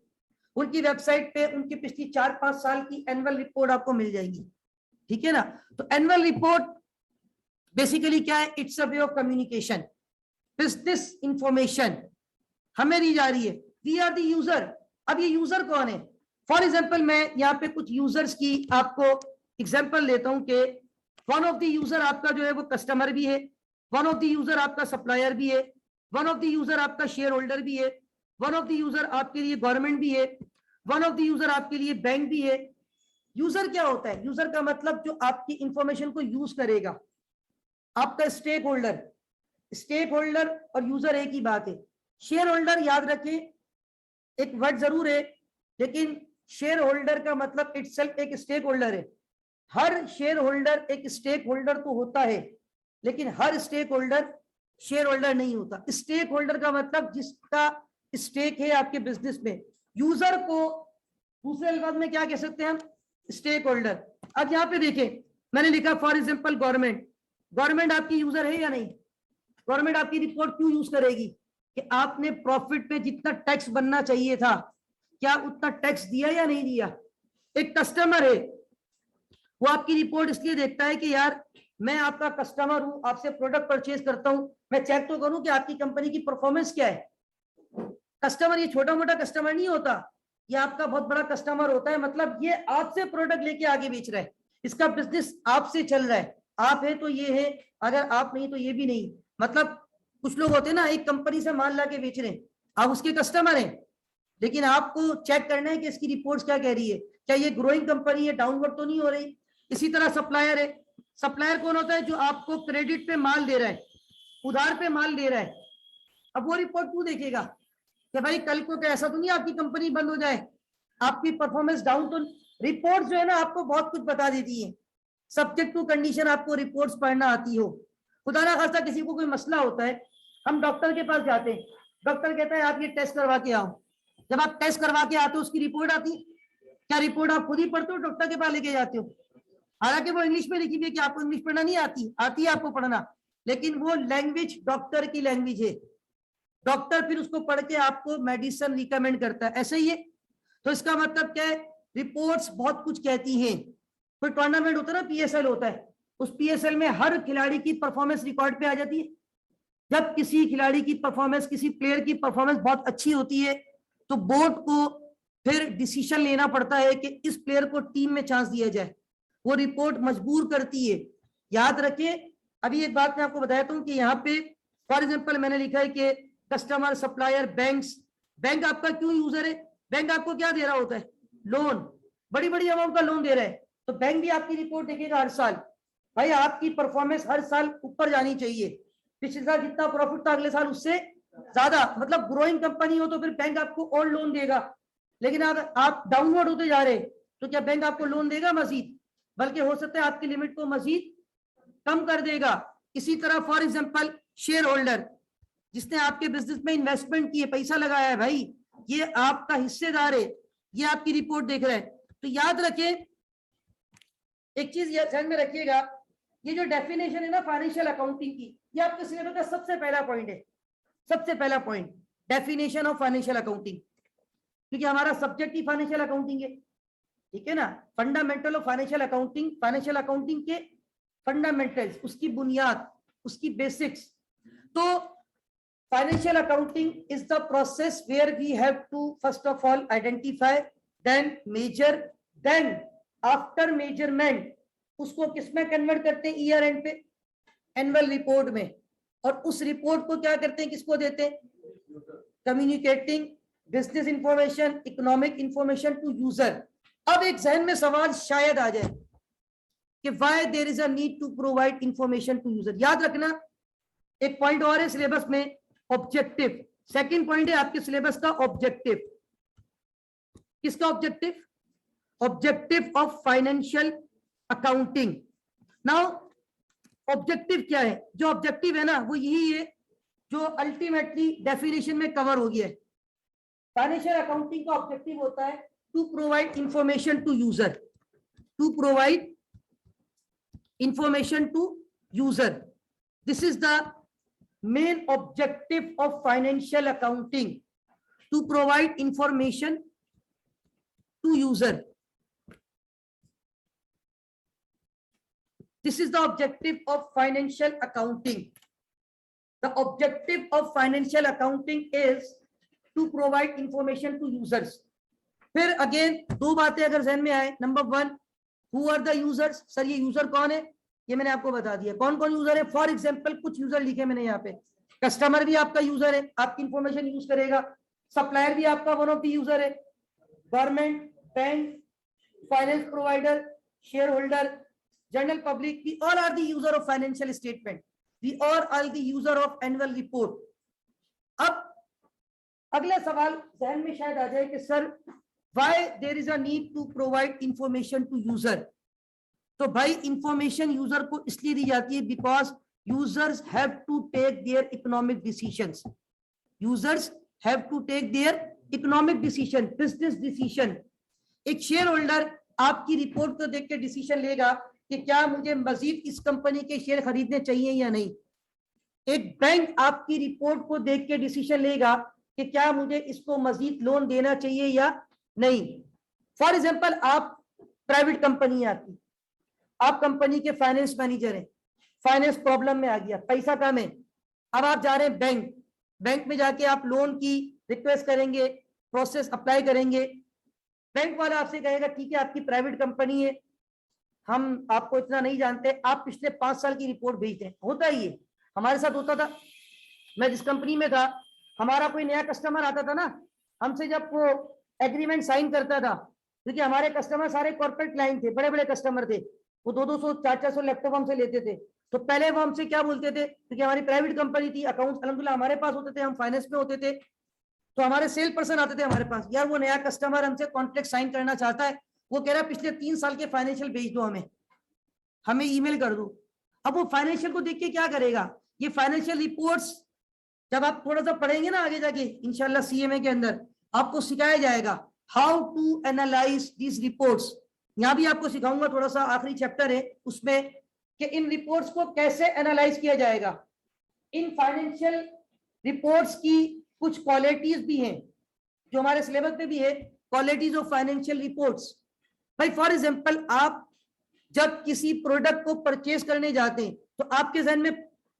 उनकी वेबसाइट पे उनकी पिछली 4-5 साल की एनुअल रिपोर्ट आपको मिल जाएगी, ठीक है ना। तो एनुअल रिपोर्ट बेसिकली क्या है, it's a way of communication. Business information हमें दी जा रही है, वी आर द यूजर। अब ये यूजर कौन है, फॉर एग्जाम्पल मैं यहाँ पे कुछ यूजर्स की आपको एग्जाम्पल लेता हूँ कि वन ऑफ द यूजर आपका जो है वो कस्टमर भी है, वन ऑफ द यूजर आपका सप्लायर भी है, वन ऑफ द यूजर आपका शेयर होल्डर भी है, वन ऑफ द यूजर आपके लिए गवर्नमेंट भी है, वन ऑफ द यूजर आपके लिए बैंक भी है। यूजर क्या होता है, यूजर का मतलब जो आपकी इंफॉर्मेशन को यूज करेगा। आपका स्टेक होल्डर, स्टेक होल्डर और यूजर एक ही बात है। शेयर होल्डर याद रखें, एक वर्ड जरूर है, लेकिन शेयर होल्डर का मतलब इटसेल्फ एक स्टेक होल्डर है। हर शेयर होल्डर एक स्टेक होल्डर तो होता है, लेकिन हर स्टेक होल्डर शेयर होल्डर नहीं होता। स्टेक होल्डर का मतलब जिसका स्टेक है आपके बिजनेस में। यूजर को दूसरे अल्फाज में क्या कह सकते हैं हम, स्टेक होल्डर। अब यहाँ पे देखें, मैंने लिखा फॉर एग्जाम्पल गवर्नमेंट। गवर्नमेंट आपकी यूजर है या नहीं? गवर्नमेंट आपकी रिपोर्ट क्यों यूज करेगी कि आपने प्रॉफिट पे जितना टैक्स बनना चाहिए था, क्या उतना टैक्स दिया या नहीं दिया। एक कस्टमर है, वो आपकी रिपोर्ट इसलिए देखता है कि यार मैं आपका कस्टमर हूं, आपसे प्रोडक्ट परचेज करता हूं, मैं चेक तो करूं कि आपकी कंपनी की परफॉर्मेंस क्या है। कस्टमर ये छोटा मोटा कस्टमर नहीं होता, ये आपका बहुत बड़ा कस्टमर होता है। मतलब ये आपसे प्रोडक्ट लेके आगे बेच रहा है, इसका बिजनेस आपसे चल रहा है। आप है तो ये है, अगर आप नहीं तो ये भी नहीं। मतलब कुछ लोग होते हैं ना, एक कंपनी से माल ला के बेच रहे हैं, आप उसके कस्टमर हैं, लेकिन आपको चेक करना है कि इसकी रिपोर्ट्स क्या कह रही है, क्या ये ग्रोइंग कंपनी है, डाउनवर्ड तो नहीं हो रही। इसी तरह सप्लायर है। सप्लायर कौन होता है, जो आपको क्रेडिट पे माल दे रहा है, उधार पे माल दे रहा है। अब वो रिपोर्ट क्यों देखेगा कि भाई कल को क्या ऐसा तो नहीं आपकी कंपनी बंद हो जाए, आपकी परफॉर्मेंस डाउन तो। रिपोर्ट जो है ना आपको बहुत कुछ बता देती है, सब्जेक्ट टू कंडीशन आपको रिपोर्ट्स पढ़ना आती हो। खुदा ना खास्ता किसी को कोई मसला होता है, हम डॉक्टर के पास जाते हैं, डॉक्टर कहता है आप ये टेस्ट करवा के आओ। जब आप टेस्ट करवा के आते हो उसकी रिपोर्ट आती है, क्या रिपोर्ट आप खुद ही पढ़ते हो, डॉक्टर के पास लेके जाते हो? हालांकि वो इंग्लिश में लिखी हुई है कि आपको इंग्लिश पढ़ना नहीं आती, आती है आपको पढ़ना, लेकिन वो लैंग्वेज डॉक्टर की लैंग्वेज है। डॉक्टर फिर उसको पढ़ के आपको मेडिसिन रिकमेंड करता है, ऐसे ही है। तो इसका मतलब क्या है, रिपोर्ट्स बहुत कुछ कहती हैं। कोई टूर्नामेंट होता है ना, पीएसएल होता है, उस पीएसएल में हर खिलाड़ी की परफॉर्मेंस रिकॉर्ड पे आ जाती है। जब किसी खिलाड़ी की परफॉर्मेंस, किसी प्लेयर की परफॉर्मेंस बहुत अच्छी होती है, तो बोर्ड को फिर डिसीजन लेना पड़ता है कि इस प्लेयर को टीम में चांस दिया जाए। वो रिपोर्ट मजबूर करती है। याद रखें, अभी एक बात मैं आपको बताता हूं कि यहाँ पे फॉर एग्जांपल मैंने लिखा है कि कस्टमर, सप्लायर, बैंक्स। बैंक आपका क्यों यूजर है? बैंक आपको क्या दे रहा होता है? लोन, बड़ी बड़ी अमाउंट का लोन दे रहा है, तो बैंक भी आपकी रिपोर्ट देखेगा हर साल। भाई आपकी परफॉर्मेंस हर साल ऊपर जानी चाहिए, पिछले साल जितना प्रॉफिट था अगले साल उससे ज्यादा, मतलब ग्रोइंग कंपनी हो तो फिर बैंक आपको और लोन देगा। लेकिन अगर आप डाउनवर्ड होते जा रहे तो क्या बैंक आपको लोन देगा मजीद? बल्कि हो सकता है आपकी लिमिट को मजीद कम कर देगा। इसी तरह फॉर एग्जांपल शेयर होल्डर, जिसने आपके बिजनेस में इन्वेस्टमेंट की है, पैसा लगाया है, भाई ये आपका हिस्सेदार है, ये आपकी रिपोर्ट देख रहा है। तो याद रखें, एक चीज ध्यान में रखिएगा, ये जो डेफिनेशन है ना फाइनेंशियल अकाउंटिंग की, ये आपके सिलेबस का सबसे पहला पॉइंट है। सबसे पहला point definition of financial accounting, क्योंकि हमारा सब्जेक्ट ही फाइनेंशियल अकाउंटिंग है, ठीक है ना। Fundamental of financial accounting, financial accounting के फंडामेंटल्स, उसकी बुनियाद, उसकी बेसिक्स। तो financial accounting is the process where we have to first of all identify, then measure, then after measurement उसको किसमें कन्वर्ट करते हैं? ईयर एंड पे, एनुअल रिपोर्ट में। और उस रिपोर्ट को क्या करते हैं, किसको देते हैं? Communicating business information, economic information to user. अब एक जहन में सवाल शायद आ जाए कि why there is a need to provide information to user. याद रखना, एक पॉइंट और है सिलेबस में, ऑब्जेक्टिव। सेकंड पॉइंट है आपके सिलेबस का ऑब्जेक्टिव। किसका objective? Objective of financial accounting. Now objective क्या है? जो ऑब्जेक्टिव है ना वो यही है जो अल्टीमेटली डेफिनेशन में कवर हो गया है। फाइनेंशियल अकाउंटिंग का ऑब्जेक्टिव होता है to provide information to user, to provide information to user. This is the main objective of financial accounting, to provide information to user. This is the objective of financial accounting. The objective of financial accounting is to provide information to users. फिर again दो बातें अगर ध्यान में आए, number one, who are the users? Sir ये user कौन है? ये मैंने आपको बता दिया कौन कौन यूजर है। फॉर एग्जांपल कुछ यूजर लिखे मैंने यहाँ पे, कस्टमर भी आपका यूजर है, आपकी इंफॉर्मेशन यूज करेगा। सप्लायर भी आपका वन ऑफ द यूजर है। Government, bank, finance provider, share holder, general public, we all are the user of financial statement, we all are the user of annual report. अब अगला सवाल ध्यान में शायद आ जाए कि sir why there is a need to provide information to user? तो भाई इंफॉर्मेशन यूजर को इसलिए दी जाती है because users have to take their economic decisions, users have to take their economic decision, business decision. एक शेयर होल्डर आपकी report को देख के डिसीजन लेगा कि क्या मुझे मजीद इस कंपनी के शेयर खरीदने चाहिए या नहीं। एक बैंक आपकी रिपोर्ट को देख के डिसीजन लेगा कि क्या मुझे इसको मजीद लोन देना चाहिए या नहीं। फॉर एग्जांपल आप प्राइवेट कंपनी आती, आप कंपनी के फाइनेंस मैनेजर हैं, फाइनेंस प्रॉब्लम में आ गया, पैसा कम है, अब आप जा रहे हैं बैंक, बैंक में जाके आप लोन की रिक्वेस्ट करेंगे, प्रोसेस अप्लाई करेंगे। बैंक वाला आपसे कहेगा ठीक है आपकी प्राइवेट कंपनी है, हम आपको इतना नहीं जानते, आप पिछले 5 साल की रिपोर्ट भेज दें। होता ही है, हमारे साथ होता था। मैं जिस कंपनी में था, हमारा कोई नया कस्टमर आता था ना, हमसे जब वो एग्रीमेंट साइन करता था, क्योंकि हमारे कस्टमर सारे कॉर्पोरेट क्लाइंट थे, बड़े बड़े कस्टमर थे, वो 200 400 लैपटॉप हमसे लेते थे। तो पहले वो हमसे क्या बोलते थे, क्योंकि हमारी प्राइवेट कंपनी थी, अकाउंट्स अल्हम्दुलिल्लाह हमारे पास होते थे, हम फाइनेंस में होते थे, तो हमारे सेल पर्सन आते थे हमारे पास, यार वो नया कस्टमर हमसे कॉन्ट्रैक्ट साइन करना चाहता है, वो कह रहा है पिछले 3 साल के फाइनेंशियल भेज दो, हमें ईमेल कर दो। अब वो फाइनेंशियल को देख के क्या करेगा, ये फाइनेंशियल रिपोर्ट्स जब आप थोड़ा सा पढ़ेंगे ना आगे जाके इंशाल्लाह सीएमए के अंदर आपको सिखाया जाएगा how to analyse this reports. यहाँ भी आपको सिखाऊंगा, थोड़ा सा आखिरी चैप्टर है उसमें, कि इन रिपोर्ट्स को कैसे एनालाइज किया जाएगा। इन फाइनेंशियल रिपोर्ट्स की कुछ क्वालिटीज भी हैं जो हमारे सिलेबस में भी है, क्वालिटीज ऑफ फाइनेंशियल रिपोर्ट्स। भाई फॉर एग्जांपल आप जब किसी प्रोडक्ट को परचेज करने जाते हैं तो आपके जहन में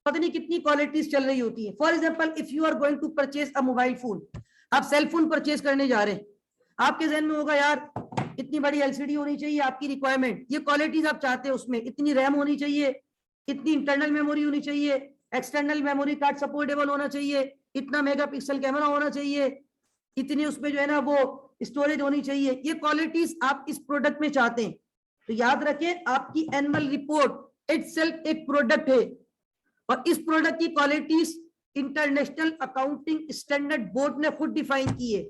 पता नहीं कितनी क्वालिटीज चल रही होती है। For example if you are going to purchase a mobile phone, आप सेल फोन परचेज करने जा रहे हैं, आपके जहन में होगा यार इतनी बड़ी एलसीडी होनी चाहिए, आपकी रिक्वायरमेंट, ये क्वालिटीज आप चाहते हैं, उसमें इतनी रैम होनी चाहिए, इतनी इंटरनल मेमोरी होनी चाहिए, एक्सटर्नल मेमोरी कार्ड सपोर्टेबल होना चाहिए, इतना मेगापिक्सल कैमरा होना चाहिए, इतनी उसमें जो है ना वो स्टोरेज होनी चाहिए, ये क्वालिटीज आप इस प्रोडक्ट में चाहते हैं। तो याद रखें आपकी एनुअल रिपोर्ट इटसेल्फ एक प्रोडक्ट है और इस प्रोडक्ट की qualities international accounting standard board ने खुद डिफाइन की है।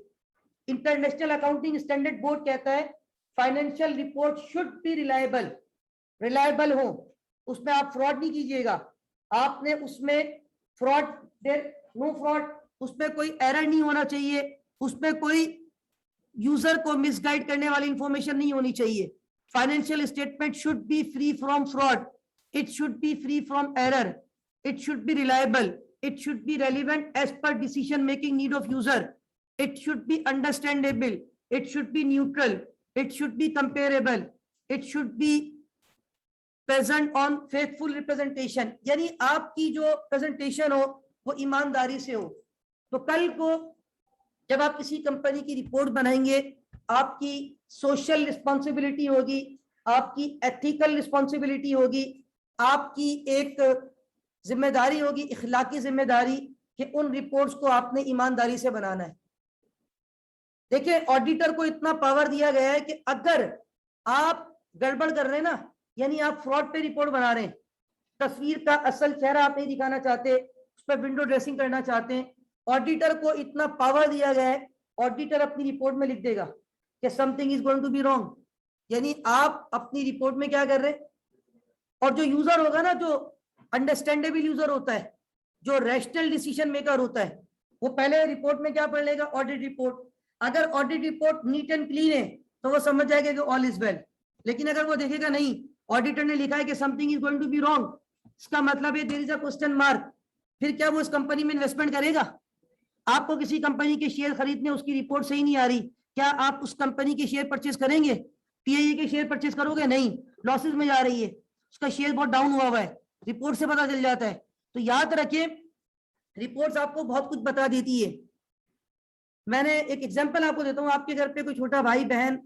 इंटरनेशनल अकाउंटिंग स्टैंडर्ड बोर्ड कहता है financial report should be reliable, reliable हो, उसमें आप फ्रॉड नहीं कीजिएगा, आपने उसमें फ्रॉड नो फ्रॉड, उसमें कोई एरर नहीं होना चाहिए, उसमें कोई यूजर को मिसगाइड करने वाली इंफॉर्मेशन नहीं होनी चाहिए। Financial statement should B free from fraud, it should B free from error, it should be reliable, it should be relevant as per decision making need of user, it should be understandable, it should be neutral, it should be comparable, it should be present on faithful representation, यानी आपकी जो presentation हो वो ईमानदारी से हो। तो कल को जब आप किसी कंपनी की रिपोर्ट बनाएंगे आपकी सोशल रिस्पॉन्सिबिलिटी होगी, आपकी एथिकल रिस्पॉन्सिबिलिटी होगी, आपकी एक जिम्मेदारी होगी, इखलाकी जिम्मेदारी, कि उन रिपोर्ट्स को आपने ईमानदारी से बनाना है। देखिए ऑडिटर को इतना पावर दिया गया है कि अगर आप गड़बड़ कर रहे हैं ना, यानी आप फ्रॉड पे रिपोर्ट बना रहे हैं, तस्वीर का असल चेहरा आप नहीं दिखाना चाहते, उस पर विंडो ड्रेसिंग करना चाहते हैं, ऑडिटर को इतना पावर दिया गया है, ऑडिटर अपनी रिपोर्ट में लिख देगा कि something is going to be wrong, यानी आप अपनी रिपोर्ट में क्या कर रहे हैं। और जो यूजर होगा ना, जो अंडरस्टैंडेबल यूजर होता है, जो रैशनल डिसीजन मेकर होता है, वो पहले रिपोर्ट में क्या पढ़ लेगा, ऑडिट रिपोर्ट। अगर audit report neat and clean है तो वो समझ जाएगा कि ऑल इज वेल, लेकिन अगर वो देखेगा नहीं ऑडिटर ने लिखा है कि something is going to be wrong, इसका मतलब है there is a question mark, फिर क्या वो इस कंपनी में इन्वेस्टमेंट करेगा। आपको किसी कंपनी के शेयर खरीदने, उसकी रिपोर्ट सही नहीं आ रही, क्या आप उस कंपनी के शेयर परचेज करेंगे, पीआईए के शेयर परचेज करोगे, नहीं, लॉसेस में जा रही है, उसका शेयर बहुत डाउन हुआ है, रिपोर्ट से पता चल जाता है। तो याद रखिए रिपोर्ट्स आपको बहुत कुछ बता देती है। मैंने एक एग्जांपल आपको देता हूँ, आपके घर पे कोई छोटा भाई बहन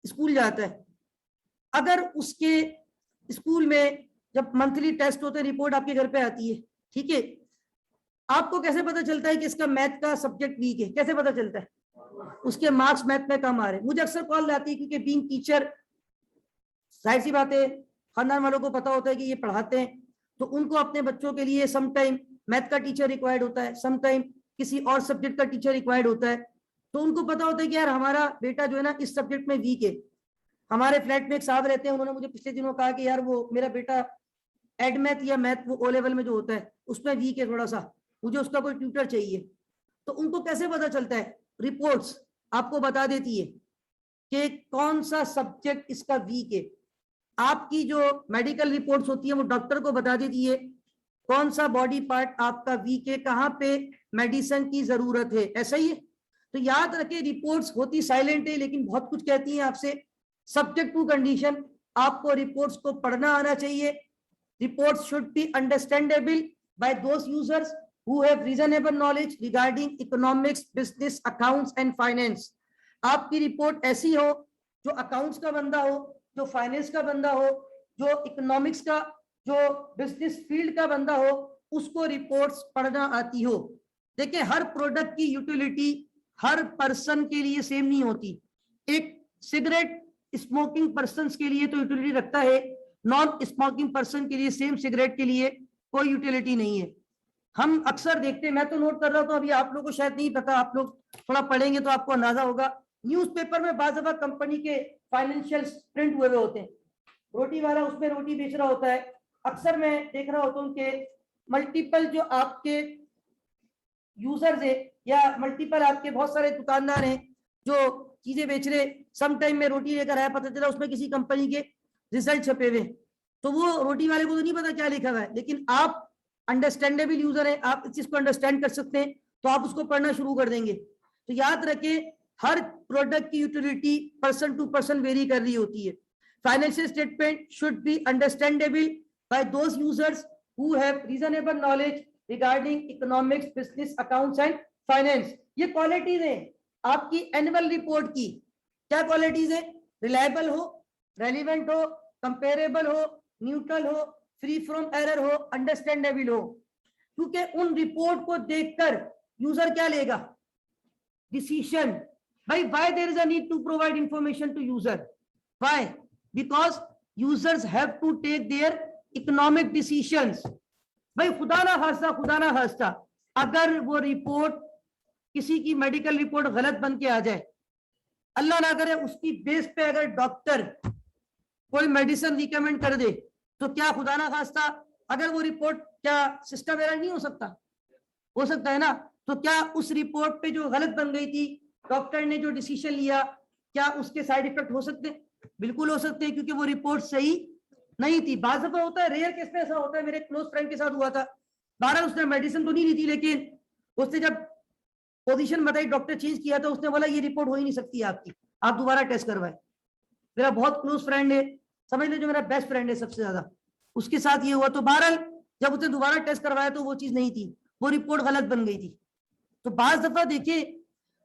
स्कूल जाता है, अगर उसके स्कूल में जब मंथली टेस्ट होते हैं रिपोर्ट आपके घर पे आती है, ठीक है, आपको कैसे पता चलता है कि इसका मैथ का सब्जेक्ट वीक है, कैसे पता चलता है, उसके मार्क्स मैथ में कम आ रहे हैं। मुझे अक्सर कॉल आती है क्योंकि बीइंग टीचर जाहिर सी बात है खानदान वालों को पता होता है कि ये पढ़ाते हैं, तो उनको अपने बच्चों के लिए सम टाइम मैथ का टीचर रिक्वायर्ड होता है, सम टाइम किसी और सब्जेक्ट का टीचर रिक्वायर्ड होता है। तो उनको पता होता है कि यार हमारा बेटा जो है ना इस सब्जेक्ट में वीक है। हमारे फ्लैट में एक साहब रहते हैं, उन्होंने मुझे पिछले दिनों कहा कि यार वो मेरा बेटा एड मैथ या मैथ वो ओ लेवल में जो होता है उसमें वीक है थोड़ा सा, मुझे उसका कोई ट्यूटर चाहिए। तो उनको कैसे पता चलता है, रिपोर्ट्स आपको बता देती है कि कौन सा सब्जेक्ट इसका वीक है। आपकी जो मेडिकल रिपोर्ट्स होती है वो डॉक्टर को बता देती है कौन सा बॉडी पार्ट आपका वीक है, कहाँ पे मेडिसिन की जरूरत है, ऐसा ही है। तो याद रखें रिपोर्ट्स होती साइलेंट है लेकिन बहुत कुछ कहती हैं आपसे। सब्जेक्ट टू कंडीशन, आपको रिपोर्ट्स को पढ़ना आना चाहिए। Reports should be understandable by those users who have reasonable knowledge regarding economics, business, accounts and finance। आपकी रिपोर्ट ऐसी हो जो अकाउंट्स का बंदा हो, जो फाइनेंस का बंदा हो, जो इकोनॉमिक्स का, जो बिजनेस फील्ड का बंदा हो, उसको रिपोर्ट्स पढ़ना आती हो। देखिए हर प्रोडक्ट की यूटिलिटी हर पर्सन के लिए सेम नहीं होती। एक सिगरेट स्मोकिंग पर्सन के लिए तो यूटिलिटी रखता है, नॉन स्मोकिंग पर्सन के लिए सेम सिगरेट के लिए कोई यूटिलिटी नहीं है। हम अक्सर देखते हैं, मैं तो नोट कर रहा हूँ, अभी आप लोगों को शायद नहीं पता, आप लोग थोड़ा पढ़ेंगे तो आपको अंदाजा होगा। न्यूज़पेपर में बाज़ दफा कंपनी के फाइनेंशियल प्रिंट हुए होते हैं, रोटी वाला उसमें रोटी बेच रहा होता है, अक्सर मैं देख रहा होता हूँ कि मल्टीपल जो आपके यूजर्स है या मल्टीपल आपके बहुत सारे दुकानदार हैं जो चीजें बेच रहे, सम टाइम में रोटी लेकर आया, पता चला उसमें किसी कंपनी के रिजल्ट छपे हुए, तो वो रोटी वाले को तो नहीं पता क्या लिखा हुआ है, लेकिन आप अंडरस्टैंडेबल यूजर है, आप इस चीज को अंडरस्टैंड कर सकते हैं, तो आप उसको पढ़ना शुरू कर देंगे। तो याद रखें, हर प्रोडक्ट की utility person to person vary कर रही होती है। Financial statement should be understandable by those users who have reasonable knowledge regarding economics, business, accounts and finance. ये क्वालिटीज है आपकी एनुअल रिपोर्ट की। क्या क्वालिटीज है? रिलायबल हो, रेलिवेंट हो, कंपेरेबल हो, न्यूट्रल हो, फ्री फ्रॉम एरर हो, अंडरस्टैंडेबल हो। क्योंकि उन रिपोर्ट को देखकर यूजर क्या लेगा? डिसीजन। भाई why there is a need to provide information to user? Why? Because users have to take their economic decisions. भाई खुदा ना खास्ता अगर वो रिपोर्ट, किसी की मेडिकल रिपोर्ट गलत बन के आ जाए, अल्लाह ना करे उसकी बेस पे अगर डॉक्टर कोई मेडिसिन रिकमेंड कर दे, तो क्या खुदा ना खास्ता अगर वो रिपोर्ट, क्या सिस्टम एरर नहीं हो सकता? हो सकता है ना। तो क्या उस रिपोर्ट पे जो गलत बन गई थी, डॉक्टर ने जो डिसीजन लिया, क्या उसके साइड इफेक्ट हो सकते हैं? बिल्कुल हो सकते हैं, क्योंकि वो रिपोर्ट सही नहीं थी। बात दफा होता है, रेयर केस में ऐसा होता है, मेरे क्लोज फ्रेंड के साथ हुआ था। 12 उसने मेडिसिन तो नहीं ली थी, लेकिन उसने जब पोजीशन बताई, डॉक्टर चेंज किया, तो उसने बोला ये रिपोर्ट हो ही नहीं सकती आपकी, आप दोबारा टेस्ट करवाए। मेरा बहुत क्लोज फ्रेंड है, समझ लीजिए मेरा बेस्ट फ्रेंड है सबसे ज्यादा, उसके साथ ये हुआ। तो बहरहाल जब उसने दोबारा टेस्ट करवाया तो वो चीज नहीं थी, वो रिपोर्ट गलत बन गई थी। तो बाज दफा देखिए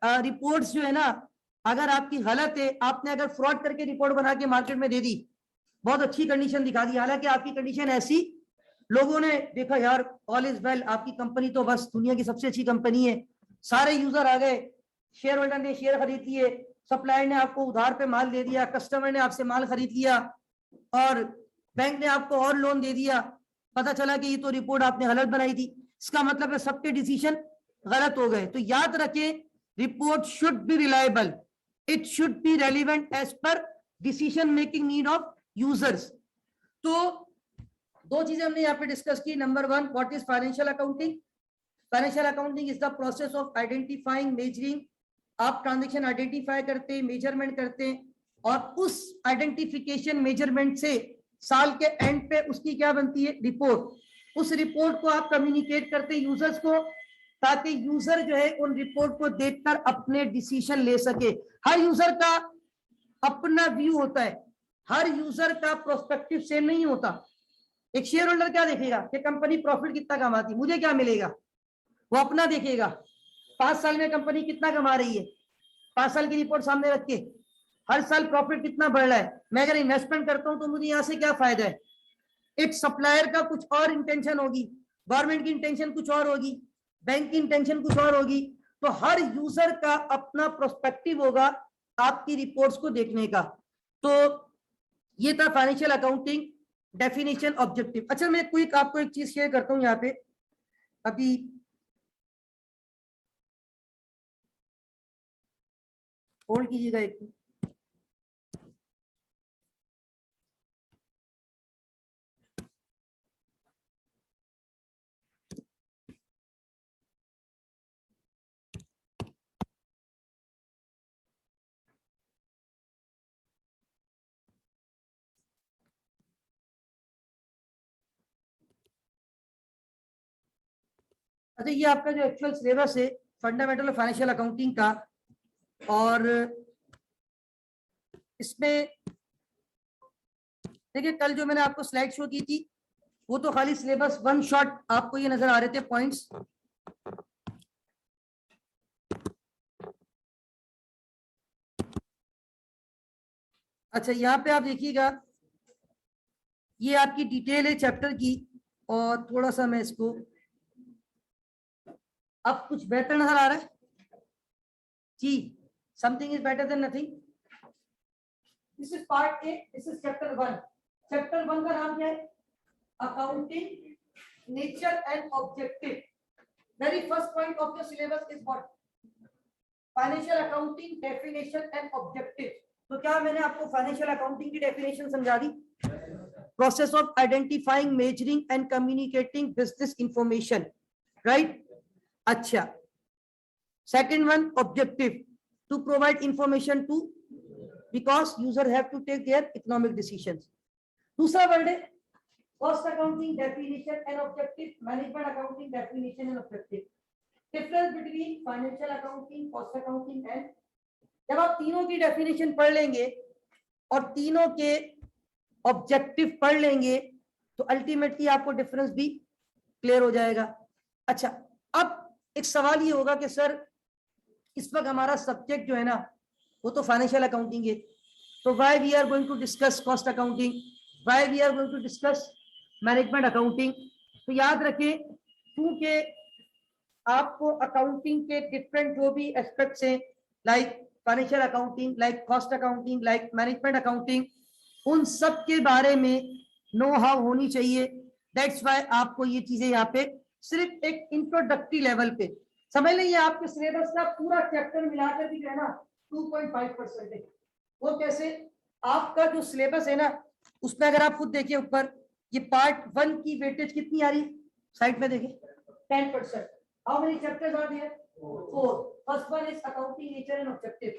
रिपोर्ट्स जो है ना, अगर आपकी गलत है, आपने अगर फ्रॉड करके रिपोर्ट बना के मार्केट में दे दी, बहुत अच्छी कंडीशन दिखा दी, हालांकि आपकी कंडीशन ऐसी, लोगों ने देखा यार ऑल इज वेल, आपकी कंपनी तो बस दुनिया की सबसे अच्छी कंपनी है, सारे यूजर आ गए, शेयर होल्डर ने शेयर खरीद लिए, सप्लायर ने आपको उधार पे माल दे दिया, कस्टमर ने आपसे माल खरीद लिया, और बैंक ने आपको और लोन दे दिया, पता चला कि ये तो रिपोर्ट आपने गलत बनाई थी। इसका मतलब है सबके डिसीजन गलत हो गए। तो याद रखें, report should be reliable, it should be relevant as per decision making need of users. तो दो चीजें हमने यहाँ पे डिस्कस की। Number one, what is financial accounting? Financial accounting is the process of identifying, measuring. आप ट्रांजेक्शन आइडेंटिफाई करते हैं, मेजरमेंट करते हैं, और उस आइडेंटिफिकेशन मेजरमेंट से साल के एंड पे उसकी क्या बनती है? रिपोर्ट। उस रिपोर्ट को आप कम्युनिकेट करते हैं यूजर्स को, ताकि यूजर जो है उन रिपोर्ट को देखकर अपने डिसीजन ले सके। हर यूजर का अपना व्यू होता है, हर यूजर का प्रोस्पेक्टिव सेम नहीं होता। एक शेयर होल्डर क्या देखेगा कि कंपनी प्रॉफिट कितना कमाती, मुझे क्या मिलेगा, वो अपना देखेगा। 5 साल में कंपनी कितना कमा रही है, 5 साल की रिपोर्ट सामने रख के, हर साल प्रॉफिट कितना बढ़ रहा है, मैं अगर इन्वेस्टमेंट करता हूं तो मुझे यहां से क्या फायदा है। एक सप्लायर का कुछ और इंटेंशन होगी, गवर्नमेंट की इंटेंशन कुछ और होगी, बैंक की इंटेंशन कुछ और होगी। तो हर यूजर का अपना प्रोस्पेक्टिव होगा आपकी रिपोर्ट्स को देखने का। तो ये था फाइनेंशियल अकाउंटिंग डेफिनेशन, ऑब्जेक्टिव। अच्छा, मैं क्विक आपको एक चीज शेयर करता हूं यहाँ पे, अभी होल्ड कीजिएगा एक। अच्छा, ये आपका जो एक्चुअल सिलेबस है फंडामेंटल फाइनेंशियल अकाउंटिंग का, और इसमें देखिए कल जो मैंने आपको स्लाइड शो की थी, वो तो खाली सिलेबस वन शॉट आपको ये नजर आ रहे थे पॉइंट्स। अच्छा, यहाँ पे आप देखिएगा, ये आपकी डिटेल है चैप्टर की, और थोड़ा सा मैं इसको, अब कुछ बेहतर नजर आ रहा है जी? Something is better than nothing. This is part A, this is chapter 1। Chapter 1 का नाम क्या है? Accounting, nature and objective. Very first point of the syllabus is what? Financial accounting definition and objective. तो क्या मैंने आपको फाइनेंशियल अकाउंटिंग की definition समझा दी? process of identifying, measuring and communicating business information, right? अच्छा, second one, objective, to provide information to, because user have to take their economic decisions. दूसरा word है cost accounting definition and objective, management accounting definition and objective. Difference between financial accounting, cost accounting and, जब आप तीनों की definition पढ़ लेंगे और तीनों के ऑब्जेक्टिव पढ़ लेंगे तो अल्टीमेटली आपको डिफरेंस भी क्लियर हो जाएगा. अच्छा, अब एक सवाल ये होगा कि सर इस वक्त हमारा सब्जेक्ट जो है ना वो तो फाइनेंशियल अकाउंटिंग है, तो why we are going to discuss cost accounting, why we are going to discuss management accounting. तो याद रखें, क्योंकि आपको अकाउंटिंग के डिफरेंट जो भी एस्पेक्ट्स हैं, like financial accounting, like cost accounting, like management accounting, उन सब के बारे में नो हाउ होनी चाहिए. दैट्स व्हाई आपको ये चीजें यहाँ पे सिर्फ एक इंट्रोडक्टरी लेवल पे समझ लीजिए. आपके सिलेबस का पूरा चैप्टर मिलाकर भी जो है ना 2.5% है. वो कैसे? आपका जो सिलेबस है ना उसमें अगर आप खुद देखिए ऊपर, ये पार्ट 1 की वेटेज कितनी आ रही, साइड में देखिए 10%. How many chapters are there? 4. First one is accounting nature and objective,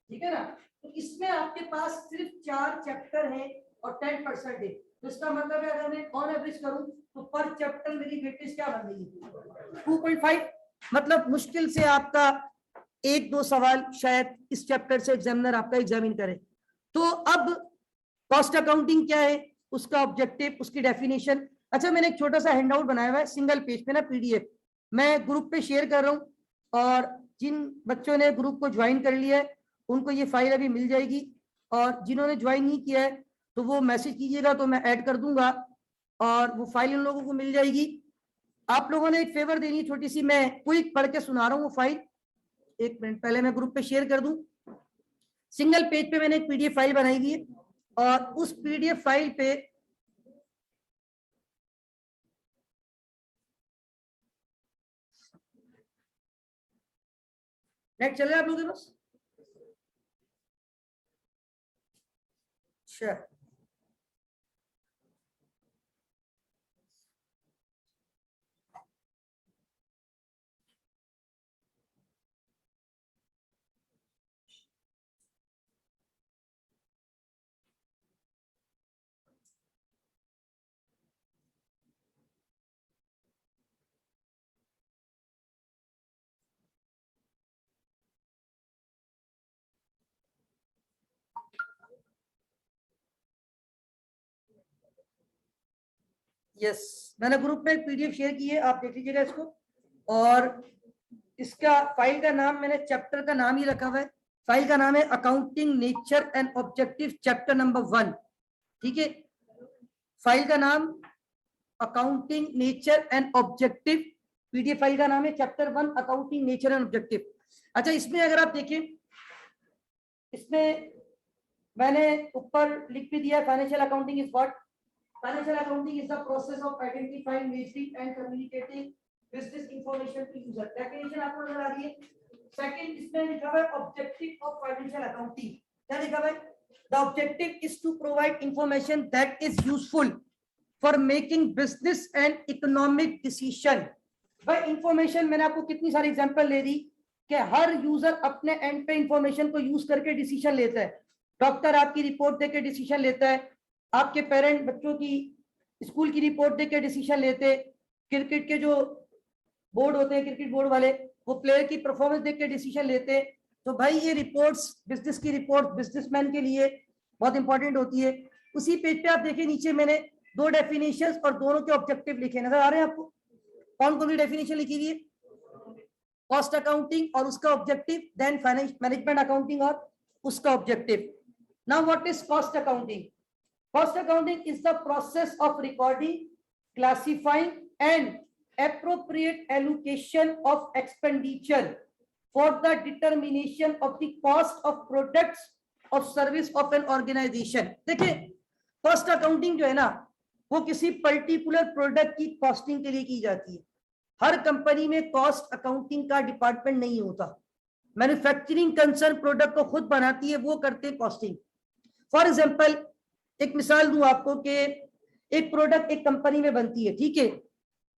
ठीक है ना. तो इसमें आपके पास सिर्फ 4 चैप्टर हैं और 10% है. तो इसका मतलब है अगर मैं ऑन एवरेज करूं तो पर चैप्टर मेरी वेटेज क्या बन रही है? 2.5. मतलब मुश्किल से आपका 1-2 सवाल शायद इस चैप्टर से एग्जामिनर आपका एग्जामिन करे. तो अब कॉस्ट अकाउंटिंग क्या है, उसका ऑब्जेक्टिव, उसकी डेफिनेशन. अच्छा, मैंने एक छोटा सा हैंडआउट बनाया हुआ है सिंगल पेज पे ना, पीडीएफ, मैं ग्रुप पे शेयर कर रहा हूँ, और जिन बच्चों ने ग्रुप को ज्वाइन कर लिया है उनको ये फाइल अभी मिल जाएगी, और जिन्होंने ज्वाइन नहीं किया है तो वो मैसेज कीजिएगा तो मैं ऐड कर दूंगा और वो फाइल इन लोगों को मिल जाएगी. आप लोगों ने एक फेवर देनी है छोटी सी, मैं क्विक पढ़ के सुना रहा हूँ वो फाइल. 1 मिनट पहले मैं ग्रुप पे शेयर कर दूं. सिंगल पेज पे मैंने एक पीडीएफ फाइल बनाई हुई है और उस पीडीएफ फाइल पे नेट चल रहा है आप लोगों के पास? Sure. यस, मैंने ग्रुप में एक पीडीएफ शेयर की है, आप देख लीजिएगा इसको. और इसका फाइल का नाम, मैंने चैप्टर का नाम ही रखा हुआ है. फाइल का नाम है accounting nature and objective chapter number 1. ठीक है, फाइल का नाम accounting nature and objective, PDF file का नाम है chapter 1 accounting nature and objective. अच्छा, इसमें अगर आप देखें, इसमें मैंने ऊपर लिख भी दिया financial accounting is what. Financial accounting is the process of identifying, measuring and communicating business information to user. Definition आपको नजर आ रही है. Second, इसमें लिखा हुआ है objective of financial accounting. क्या लिखा हुआ है? The objective is to provide information that is useful for making business and economic decision. भाई information मैंने आपको कितनी सारी एग्जांपल ले दी कि हर यूजर अपने एंड पे इंफॉर्मेशन को यूज करके डिसीजन लेता है. डॉक्टर आपकी रिपोर्ट देके डिसीजन लेता है, आपके पेरेंट बच्चों की स्कूल की रिपोर्ट देख के डिसीजन लेते, क्रिकेट के जो बोर्ड होते हैं, क्रिकेट बोर्ड वाले, वो प्लेयर की परफॉर्मेंस देख के डिसीजन लेते. तो भाई ये रिपोर्ट्स, बिजनेस की रिपोर्ट बिजनेसमैन के लिए बहुत इंपॉर्टेंट होती है. उसी पेज पे आप देखिए नीचे मैंने 2 डेफिनेशंस और दोनों के ऑब्जेक्टिव लिखे, नजर आ रहे हैं आपको? कौन कौन सी डेफिनेशन लिखी हुई है? कॉस्ट अकाउंटिंग और उसका ऑब्जेक्टिव, देन मैनेजमेंट अकाउंटिंग और उसका objective. Now what is cost accounting? Cost accounting is the process of recording, classifying and appropriate allocation of expenditure for the determination of the cost of products or service of an organization. देखिए, cost accounting जो है ना वो किसी particular product की costing के लिए की जाती है. हर कंपनी में कॉस्ट अकाउंटिंग का डिपार्टमेंट नहीं होता. मैन्युफैक्चरिंग कंसर्न प्रोडक्ट को खुद बनाती है, वो करते हैं कॉस्टिंग. फॉर एग्जांपल एक मिसाल दूं आपको कि एक प्रोडक्ट एक कंपनी में बनती है, ठीक है,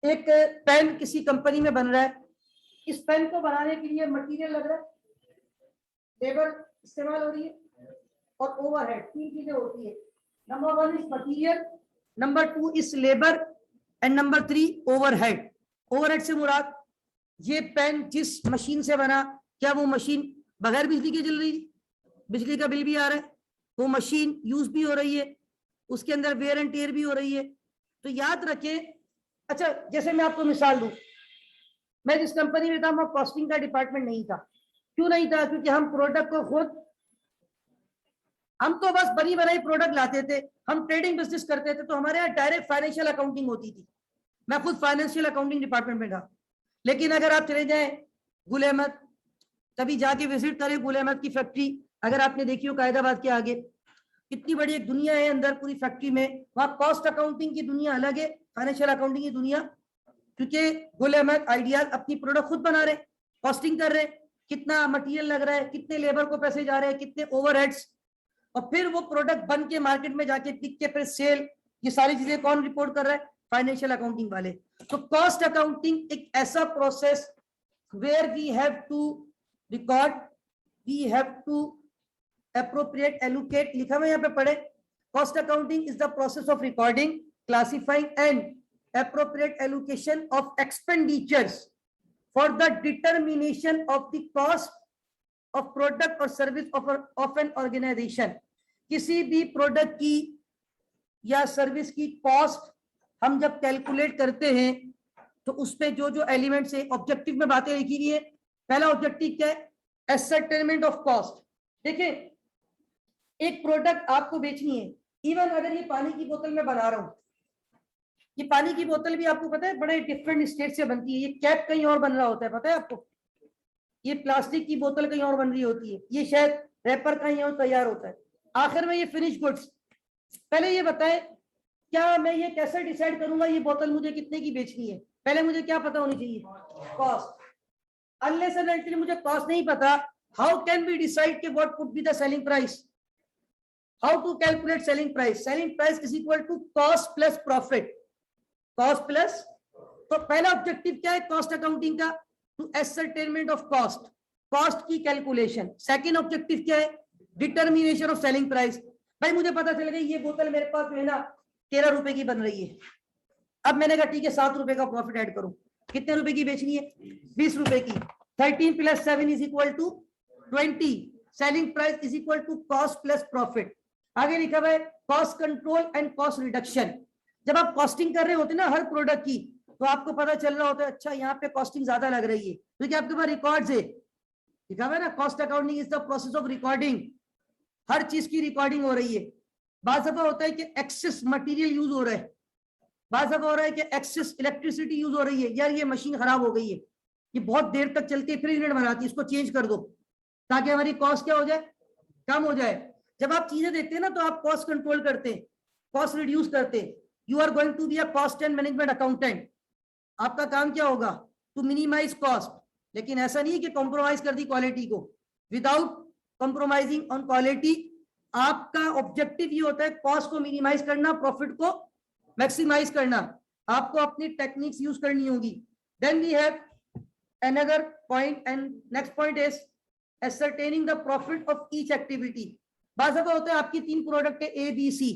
एक पेन किसी कंपनी में बन रहा है, इस पेन को बनाने के लिए मटेरियल लग रहा है, लेबर इस्तेमाल हो रही है और ओवरहेड, तीन चीजें होती है। Number 1 is material, number 2 is labour and number 3 overhead. Overhead से मुराद ये पेन जिस मशीन से बना, क्या वो मशीन बगैर बिजली के चल रही है, बिजली का बिल भी आ रहा है, वो मशीन यूज भी हो रही है, उसके अंदर वेयर एंड टेयर भी हो रही है। तो याद रखें, अच्छा जैसे मैं आपको मिसाल दूं, मैं जिस कंपनी में था वहां कॉस्टिंग का डिपार्टमेंट नहीं था। क्यों नहीं था? क्योंकि हम प्रोडक्ट को खुद, हम तो बस बनी बनाई प्रोडक्ट लाते थे, हम ट्रेडिंग बिजनेस करते थे, तो हमारे यहाँ डायरेक्ट फाइनेंशियल अकाउंटिंग होती थी। मैं खुद फाइनेंशियल अकाउंटिंग डिपार्टमेंट में था। लेकिन अगर आप चले जाएं गुल अहमद, कभी जाके विजिट करें गुल अहमद की फैक्ट्री, अगर आपने देखी हो कायदाबाद के आगे, कितनी बड़ी एक दुनिया है अंदर पूरी फैक्ट्री में। वहां कॉस्ट अकाउंटिंग की दुनिया अलग है, फाइनेंशियल अकाउंटिंग की दुनिया, क्योंकि गुल अहमद आइडियाज अपनी प्रोडक्ट खुद बना रहे, कॉस्टिंग कर रहे, कितना मटेरियल लग रहा है, कितने लेबर को पैसे जा रहे हैं, कितने ओवरहेड्स, और फिर वो प्रोडक्ट बन के मार्केट में जाके बिक के फिर सेल, ये सारी चीजें कौन रिपोर्ट कर रहा है? फाइनेंशियल अकाउंटिंग वाले। तो कॉस्ट अकाउंटिंग एक ऐसा process where we have to record, we have to appropriate allocate, लिखा हुआ यहाँ पे पढ़े, cost accounting is the process of recording, classifying and appropriate allocation of expenditures for the determination of the cost of product or service of an organization। किसी भी product की या service की कॉस्ट हम जब कैलकुलेट करते हैं तो उसपे जो जो एलिमेंट्स है, ऑब्जेक्टिव में बातें लिखी हुई है। पहला ऑब्जेक्टिव क्या है? एसर्टेनमेंट ऑफ कॉस्ट। देखिए एक प्रोडक्ट आपको बेचनी है, इवन अगर ये पानी की बोतल में बना रहा हूं, ये पानी की बोतल भी आपको पता है बड़े डिफरेंट स्टेट से बनती है, ये कैप कहीं और बन रहा होता है, पता है आपको, ये प्लास्टिक की बोतल कहीं और बन रही होती है, ये शायद रैपर कहीं और तैयार होता है, आखिर में ये फिनिश गुड्स। पहले ये बताए, क्या मैं ये कैसे डिसाइड करूंगा ये बोतल मुझे कितने की बेचनी है? पहले मुझे क्या पता होनी चाहिए? कॉस्ट। अनलेस एंड अनटिल मुझे कॉस्ट नहीं पता, हाउ कैन वी डिसाइड कि what could be the selling price? How to calculate selling price? Selling price is equal to cost plus profit. Cost plus, तो पहला ऑब्जेक्टिव क्या है cost accounting का? To एसर्टेनमेंट of cost, cost की calculation. Second objective क्या है? Determination of selling price. भाई मुझे पता चल गया ये बोतल मेरे पास जो है ना 13 रुपए की बन रही है, अब मैंने कहा ठीक है 7 रुपए का प्रॉफिट ऐड करूं, कितने रुपए की बेचनी है? 20 रुपए की। 13 + 7 is equal to 20। Selling price is equal to cost plus profit. आगे लिखा हुआ है cost control and cost reduction. जब आप कॉस्टिंग कर रहे होते ना हर प्रोडक्ट की, तो आपको पता चल रहा होता है अच्छा यहाँ पे कॉस्टिंग ज्यादा लग रही है, क्योंकि आपके पास रिकॉर्ड्स है, लिखा हुआ है ना cost accounting is the process of recording, हर चीज की रिकॉर्डिंग हो रही है। बात दफा होता है कि एक्सेस मटेरियल यूज हो रहा है, बात दफा हो रहा है कि एक्सेस इलेक्ट्रिसिटी यूज हो रही है, यार ये मशीन खराब हो गई है, ये बहुत देर तक चलती है, फिर यूनिट बनाती है, इसको चेंज कर दो ताकि हमारी कॉस्ट क्या हो जाए? कम हो जाए। जब आप चीजें देखते हैं ना तो आप कॉस्ट कंट्रोल करते हैं, कॉस्ट रिड्यूस करते हैं। You are going to be a cost and management accountant. आपका काम क्या होगा? टू मिनिमाइज कॉस्ट, लेकिन ऐसा नहीं है कि कॉम्प्रोमाइज कर दी क्वालिटी को। विदाउट कॉम्प्रोमाइजिंग ऑन क्वालिटी, आपका ऑब्जेक्टिव ये होता है कॉस्ट को मिनिमाइज करना, प्रॉफिट को मैक्सिमाइज करना। आपको अपनी टेक्निक्स यूज करनी होगी। Then we have another point, and next point is ascertaining the profit of each activity। बात दफा होता है आपकी 3 प्रोडक्ट है ए बी सी,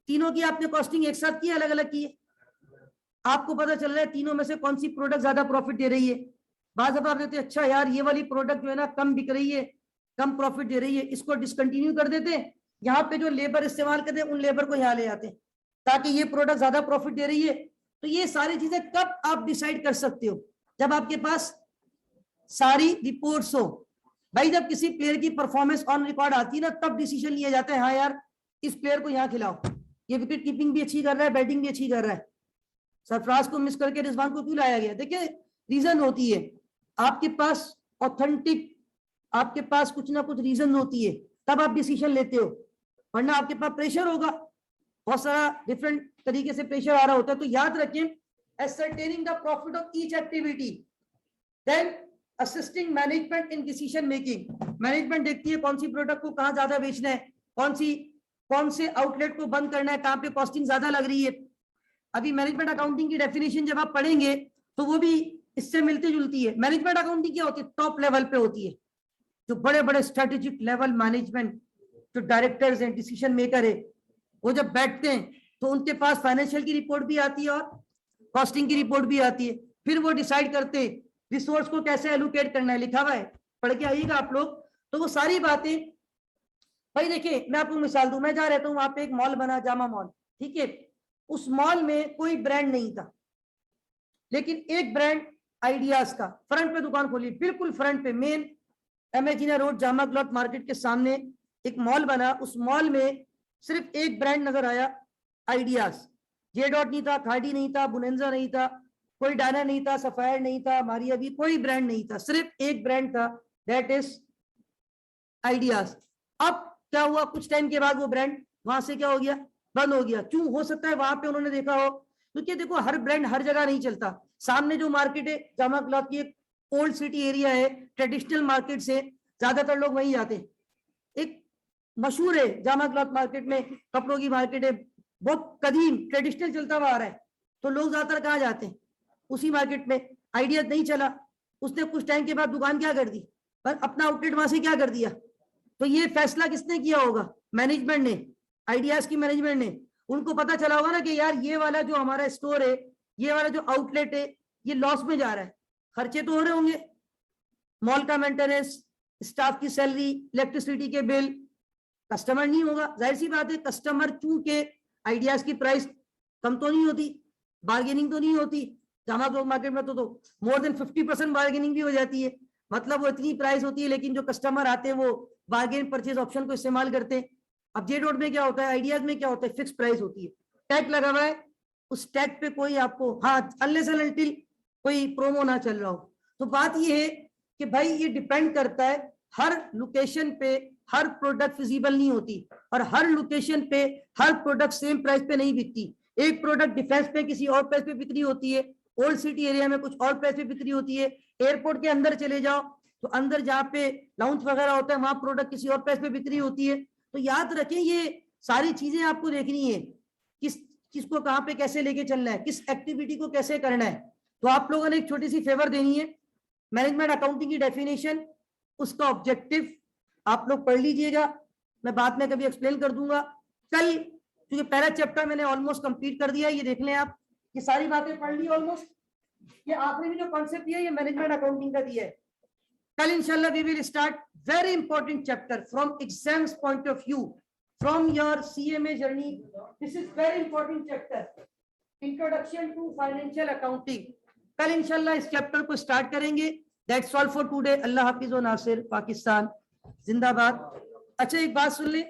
तीनों की आपने कॉस्टिंग एक साथ की, अलग अलग की है, आपको पता चल रहा है तीनों में से कौन सी प्रोडक्ट ज्यादा प्रॉफिट दे रही है। बात दफा आप देते हैं अच्छा यार ये वाली प्रोडक्ट जो है ना कम बिक रही है, कम प्रॉफिट दे रही है, इसको डिसकंटिन्यू कर देते हैं, यहाँ पे जो लेबर इस्तेमाल करते हैं उन लेबर को यहाँ ले आते हैं ताकि ये प्रोडक्ट ज्यादा प्रॉफिट दे रही है। तो ये सारी चीजें कब आप डिसाइड कर सकते हो? जब आपके पास सारी रिपोर्ट्स हो। भाई जब किसी प्लेयर की परफॉर्मेंस ऑन रिकॉर्ड आती है ना, तब डिसीजन लिया जाता है हाँ यार इस प्लेयर को यहाँ खिलाओ, ये विकेट कीपिंग भी अच्छी कर रहा है, बैटिंग भी अच्छी कर रहा है, सरफराज को मिस करके रिजवान को क्यों लाया गया? देखिए रीजन होती है, आपके पास ऑथेंटिक, आपके पास कुछ ना कुछ रीजन होती है, तब आप डिसीजन लेते हो, वरना आपके पास प्रेशर होगा, बहुत सारा डिफरेंट तरीके से प्रेशर आ रहा होता है। तो याद रखें ascertaining the profit of each activity, then assisting management in decision making. Management देखती है कौन सी प्रोडक्ट को कहां ज्यादा बेचना है, कौन सी कौन से आउटलेट को बंद करना है, कहाँ पे कॉस्टिंग ज्यादा लग रही है। अभी मैनेजमेंट अकाउंटिंग की डेफिनेशन जब आप पढ़ेंगे तो वो भी इससे मिलती जुलती है। मैनेजमेंट अकाउंटिंग क्या होती है, टॉप लेवल पे होती है, जो बड़े बड़े स्ट्रेटेजिक लेवल मैनेजमेंट, जो डायरेक्टर्स हैं, डिसीजन मेकर है, वो जब बैठते हैं तो उनके पास फाइनेंशियल की रिपोर्ट भी आती है और कॉस्टिंग की रिपोर्ट भी आती है। फिर वो डिसाइड करते हैं रिसोर्स को कैसे एलोकेट करना है, लिखा हुआ है, पढ़ के आइएगा आप लोग। तो वो सारी बातें, भाई देखिए मैं आपको मिसाल दूं, मैं जहाँ रहता हूँ वहां पे एक मॉल बना, जामा मॉल, ठीक है। उस मॉल में कोई ब्रांड नहीं था, लेकिन एक ब्रांड आइडियाज का फ्रंट पे दुकान खोली, बिल्कुल फ्रंट पे मेन एमेजिना रोड जामा क्लॉथ मार्केट के सामने एक मॉल बना। उस मॉल में सिर्फ एक ब्रांड नजर आया, आइडियाज। जे डॉट नहीं था, खाड़ी नहीं था, बुनेंजा नहीं था, कोई डायना नहीं था, सफायर नहीं था, मारिया भी, कोई ब्रांड नहीं था, सिर्फ एक ब्रांड था, दैट इज आइडियाज। अब क्या हुआ, कुछ टाइम के बाद वो ब्रांड वहां से क्या हो गया, बंद हो गया। क्यों हो सकता है, वहां पे उन्होंने देखा हो, क्योंकि देखो हर ब्रांड हर जगह नहीं चलता। सामने जो मार्केट है जामा क्लॉथ की, एक ओल्ड सिटी एरिया है, ट्रेडिशनल मार्केट से ज्यादातर लोग वहीं जाते हैं। एक मशहूर है जामा क्लॉथ मार्केट में, कपड़ों की मार्केट है, बहुत कदीम ट्रेडिशनल चलता हुआ आ रहा है, तो लोग ज्यादातर कहाँ जाते हैं, उसी मार्केट में। आइडिया नहीं चला, उसने कुछ टाइम के बाद दुकान क्या कर दी, पर अपना आउटलेट वहां से क्या कर दिया। तो ये फैसला किसने किया होगा, मैनेजमेंट ने, आइडियाज की मैनेजमेंट ने। उनको पता चला होगा ना कि यार ये वाला जो हमारा स्टोर है, ये वाला जो आउटलेट है, ये लॉस में जा रहा है, खर्चे तो हो रहे होंगे, मॉल का मेंटेनेंस, स्टाफ की सैलरी, इलेक्ट्रिसिटी के बिल, कस्टमर नहीं होगा, जाहिर सी बात है। कस्टमर चूंकि आइडियाज की प्राइस कम तो नहीं होती, बार्गेनिंग तो नहीं होती, जामा क्लॉथ मार्केट में तो मोर देन 50% बार्गेनिंग भी हो जाती है, मतलब वो इतनी प्राइस होती है, लेकिन जो कस्टमर आते हैं वो बार्गेन परचेज ऑप्शन को इस्तेमाल करते हैं। अब जे डॉट में क्या होता है, आइडियाज में क्या होता है, फिक्स प्राइस होती है, टैग लगा हुआ है, उस टैग पे कोई आपको, हाँ अनलेस एंड अनटिल कोई प्रोमो ना चल रहा हो। तो बात ये है कि भाई ये डिपेंड करता है, हर लोकेशन पे हर प्रोडक्ट फिजिबल नहीं होती, और हर लोकेशन पे हर प्रोडक्ट सेम प्राइस पे नहीं बिकती। एक प्रोडक्ट डिफेंस पे किसी और प्राइस पे बिक्री होती है, ओल्ड सिटी एरिया में कुछ और प्राइस पे बिक्री होती है, एयरपोर्ट के अंदर चले जाओ तो अंदर जहाँ पे लाउंज वगैरह होता है वहां प्रोडक्ट किसी और प्राइस पे बिक्री होती है। तो याद रखें ये सारी चीजें आपको देखनी है, किसको कहाँ पे कैसे लेके चलना है, किस एक्टिविटी को कैसे करना है। तो आप लोगों ने एक छोटी सी फेवर देनी है, मैनेजमेंट अकाउंटिंग की डेफिनेशन, उसका ऑब्जेक्टिव आप लोग पढ़ लीजिएगा, मैं बाद में कभी एक्सप्लेन कर दूंगा। कल क्योंकि पहला चैप्टर मैंने ऑलमोस्ट कंप्लीट कर दिया है, ये देख लें आप, ये सारी बातें पढ़ ली ऑलमोस्ट। ये आखिरी में जो कॉन्सेप्ट दिया है ये मैनेजमेंट अकाउंटिंग का दिया है। कल इंशाल्लाह we will start very important chapter from exams point of view, from your CMA journey, this is very important chapter, introduction to financial accounting. कल इंशाल्लाह इस चैप्टर को स्टार्ट करेंगे। That's all for today. अल्लाह हाफिज व नासिर, पाकिस्तान जिंदाबाद। अच्छा एक बात सुन ले,